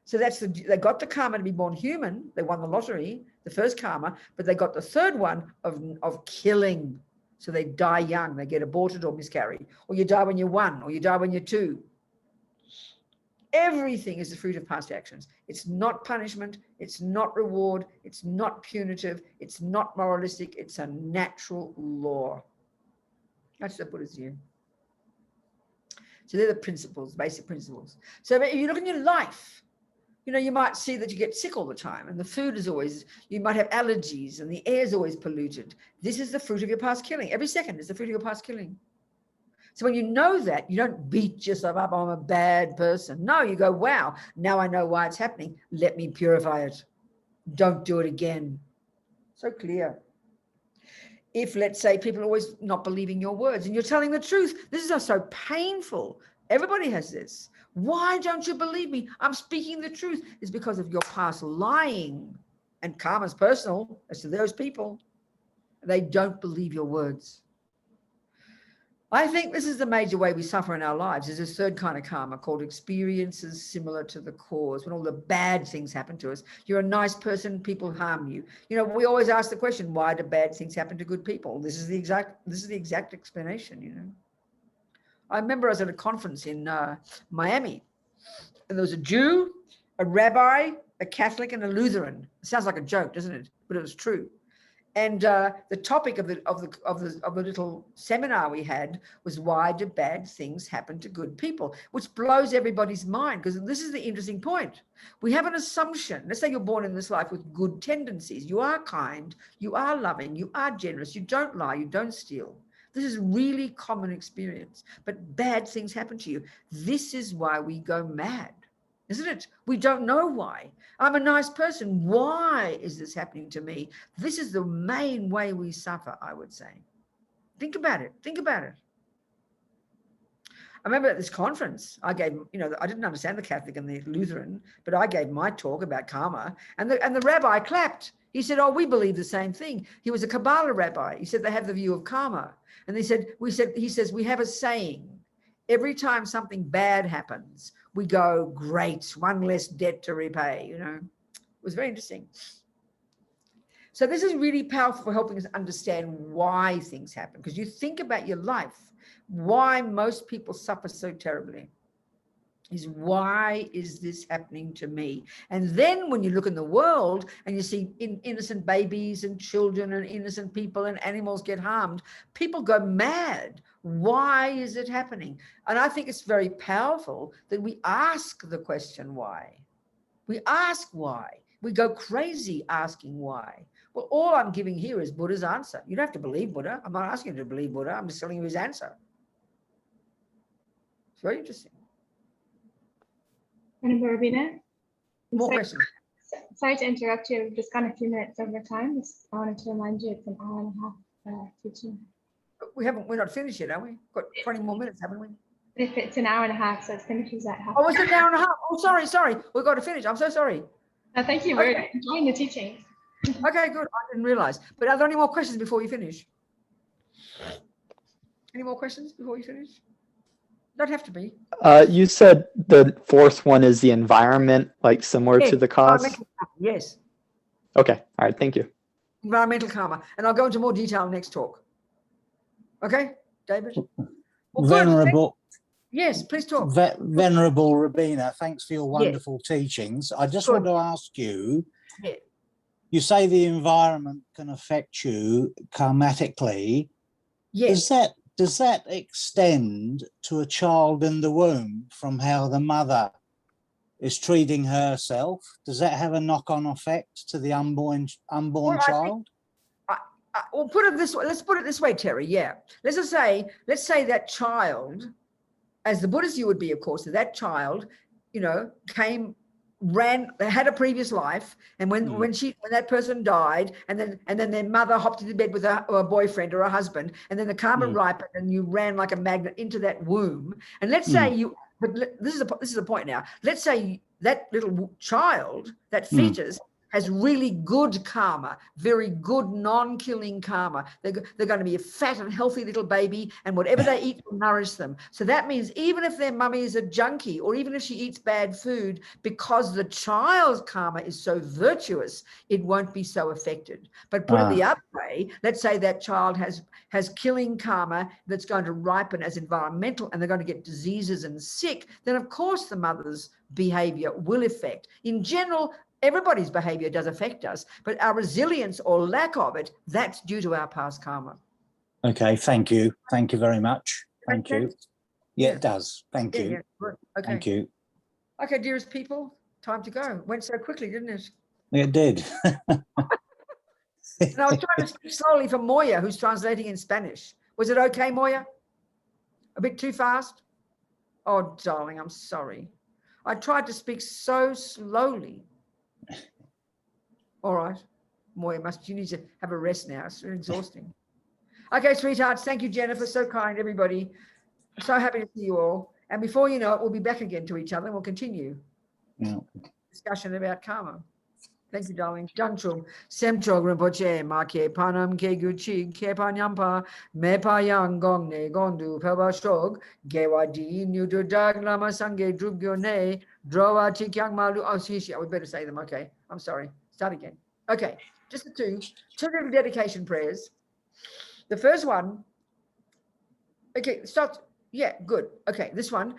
So they got the karma to be born human. They won the lottery, the first karma, but they got the third one of killing. So they die young, they get aborted or miscarry, or you die when you're 1, or you die when you're 2. Everything is the fruit of past actions. It's not punishment, it's not reward, it's not punitive, it's not moralistic, it's a natural law. That's the Buddha's view. So they're the principles, basic principles. So if you look in your life, you might see that you get sick all the time, and the food is always, you might have allergies, and the air is always polluted. This is the fruit of your past killing. Every second is the fruit of your past killing. So when you know that, you don't beat yourself up, I'm a bad person. No, you go, wow, now I know why it's happening. Let me purify it. Don't do it again. So clear. If, let's say, people are always not believing your words and you're telling the truth, this is so painful. Everybody has this. Why don't you believe me? I'm speaking the truth. It's because of your past lying. And karma's personal as to those people. They don't believe your words. I think this is the major way we suffer in our lives. There's a third kind of karma called experiences similar to the cause. When all the bad things happen to us, you're a nice person, people harm you. You know, we always ask the question, why do bad things happen to good people? This is the exact explanation, you know. I remember I was at a conference in Miami, and there was a Jew, a rabbi, a Catholic, and a Lutheran. It sounds like a joke, doesn't it? But it was true. And the topic of the little seminar we had was, why do bad things happen to good people? Which blows everybody's mind, because this is the interesting point. We have an assumption. Let's say you're born in this life with good tendencies. You are kind, you are loving, you are generous, you don't lie, you don't steal. This is really common experience. But bad things happen to you. This is why we go mad, isn't it? We don't know why. I'm a nice person. Why is this happening to me? This is the main way we suffer, I would say. Think about it. Think about it. I remember at this conference, I gave, you know, I didn't understand the Catholic and the Lutheran, but I gave my talk about karma, and the rabbi clapped. He said, oh, we believe the same thing. He was a Kabbalah rabbi. He said they have the view of karma. And he says, we have a saying, every time something bad happens, we go, great, one less debt to repay, you know. It was very interesting. So this is really powerful for helping us understand why things happen. Because you think about your life, why most people suffer so terribly is, why is this happening to me? And then when you look in the world and you see innocent babies and children and innocent people and animals get harmed, people go mad. Why is it happening? And I think it's very powerful that we ask the question why. We ask why. We go crazy asking why. Well, all I'm giving here is Buddha's answer. You don't have to believe Buddha. I'm not asking you to believe Buddha. I'm just telling you his answer. It's very interesting. Venerable Robina? More questions. Sorry to interrupt you. We've just gone a few minutes over time. I wanted to remind you it's an hour and a half teaching. We're not finished yet, are we? Got 20 more minutes, haven't we? If it's an hour and a half, so it finishes at half. Oh, it's an hour and a half. Oh, sorry. We've got to finish. I'm so sorry. Thank you. We're enjoying the teaching. Okay, good. I didn't realize. But are there any more questions before we finish? Any more questions before we finish? Don't have to be. You said the fourth one is the environment, like similar to the cause? Yes. Okay. All right. Thank you. Environmental karma. And I'll go into more detail next talk. Okay, David? Well, Venerable. Yes, please talk. Venerable Robina, thanks for your wonderful teachings. I just want to ask you, you say the environment can affect you karmatically. Yes. Does that extend to a child in the womb from how the mother is treating herself? Does that have a knock-on effect to the unborn child? We'll put it this way. Let's put it this way, Terry. Yeah. Let's say that child, as the Buddhist view would be, of course, that child, you know, had a previous life, and when that person died, and then their mother hopped into bed with a boyfriend or a husband, and then the karma ripened, and you ran like a magnet into that womb. And let's say this is a point now. Let's say that little child, that fetus, has really good karma, very good non-killing karma. They're going to be a fat and healthy little baby, and whatever they eat will nourish them. So that means even if their mummy is a junkie, or even if she eats bad food, because the child's karma is so virtuous, it won't be so affected. But put it the other way, let's say that child has killing karma that's going to ripen as environmental, and they're going to get diseases and sick, then of course the mother's behavior will affect. In general, everybody's behavior does affect us, but our resilience or lack of it, that's due to our past karma. Okay, thank you. Thank you very much. Thank you. Yeah, it does. Thank you. Yeah. Okay. Thank you. Okay, dearest people, time to go. Went so quickly, didn't it? It did. And I was trying to speak slowly for Moya, who's translating in Spanish. Was it okay, Moya? A bit too fast? Oh, darling, I'm sorry. I tried to speak so slowly. All right. Moya, you need to have a rest now. It's exhausting. Okay, sweethearts. Thank you, Jennifer. So kind, everybody. So happy to see you all. And before you know it, we'll be back again to each other and we'll continue discussion about karma. Thank you, darling. Janchum, Semchog Rinpoche, Ma Ke Panam Ke Guchi, Ke Panyampa, Me Pa Yang Gong Ne Gondu, Peba Shog, Gewa Di, Nudu Dag Lama Sange, Drubgyo Ne, Drowa Chikyang Malu. Oh, Shishi, we better say them. Okay, I'm sorry. Start again. Okay, just the two little dedication prayers. The first one, okay, start. Yeah, good. Okay, this one,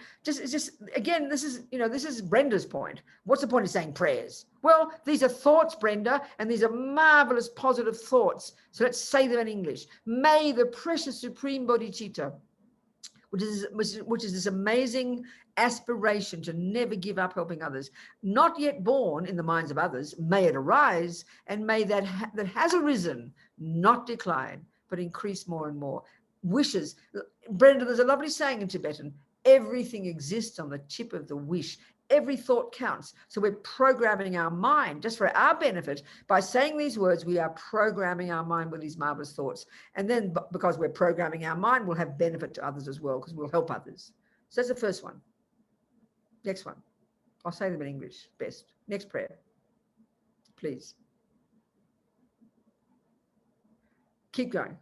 again, this is Brenda's point. What's the point of saying prayers? Well, these are thoughts, Brenda, and these are marvelous positive thoughts. So let's say them in English. May the precious supreme bodhicitta, which is this amazing aspiration to never give up helping others, not yet born in the minds of others, may it arise, and may that has arisen not decline, but increase more and more. Wishes. Brenda, there's a lovely saying in Tibetan, everything exists on the tip of the wish. Every thought counts. So we're programming our mind just for our benefit. By saying these words, we are programming our mind with these marvelous thoughts. And then because we're programming our mind, we'll have benefit to others as well, because we'll help others. So that's the first one. Next one. I'll say them in English best. Next prayer, please. Keep going.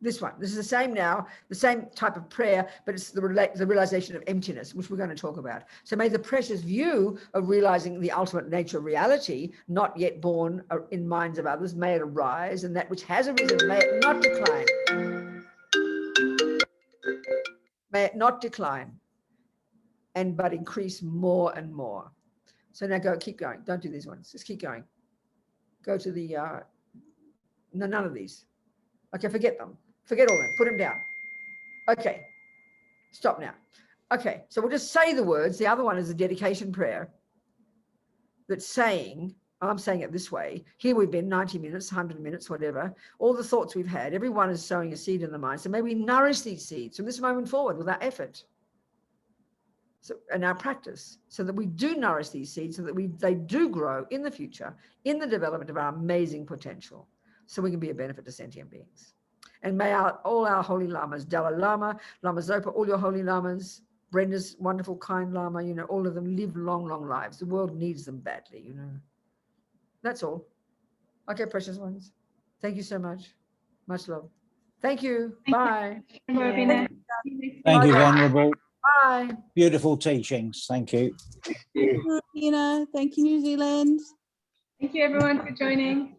This one. This is the same now, the same type of prayer, but it's the realization of emptiness, which we're going to talk about. So may the precious view of realizing the ultimate nature of reality, not yet born in minds of others, may it arise, and that which has arisen, may it not decline. May it not decline, but increase more and more. So now keep going. Don't do these ones. Just keep going. Go to the, no, none of these. Okay, forget them. Forget all them. Put them down. Okay, stop now. Okay, so we'll just say the words. The other one is a dedication prayer that's saying, I'm saying it this way. Here we've been 90 minutes, 100 minutes, whatever. All the thoughts we've had, everyone is sowing a seed in the mind. So may we nourish these seeds from this moment forward with our effort. So, and our practice, so that we do nourish these seeds, so that they do grow in the future, in the development of our amazing potential, so we can be a benefit to sentient beings. And may all our holy lamas, Dalai Lama, Lama Zopa, all your holy lamas, Brenda's wonderful, kind lama, all of them live long, long lives. The world needs them badly, That's all. Okay, precious ones. Thank you so much. Much love. Thank you. Bye. Robina. Thank you, Venerable. Bye. Beautiful teachings. Thank you. Thank you, Robina. Thank you, New Zealand. Thank you, everyone, for joining.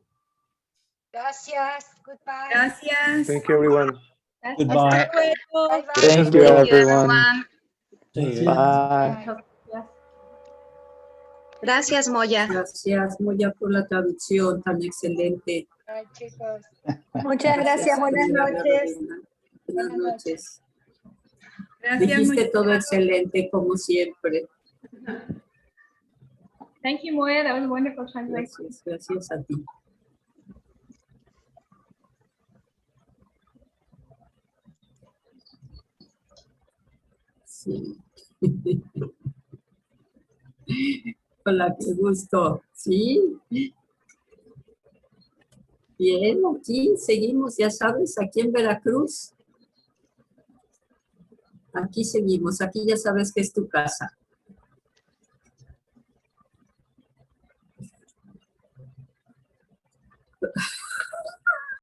Gracias. Goodbye. Gracias. Thank you, everyone. Goodbye. Bye-bye. Thank you, everyone. See you. Bye. Gracias, Moya. Gracias, Moya, por la traducción tan excelente. Ay, chicos. Muchas gracias. Buenas noches. Buenas noches. Gracias, Dijiste Moya. todo excelente, como siempre. Thank you, Moya. That was a wonderful translation. Gracias a ti. Sí. Hola, qué gusto. Sí. Bien, aquí seguimos, ya sabes, aquí en Veracruz. Aquí seguimos, aquí ya sabes que es tu casa.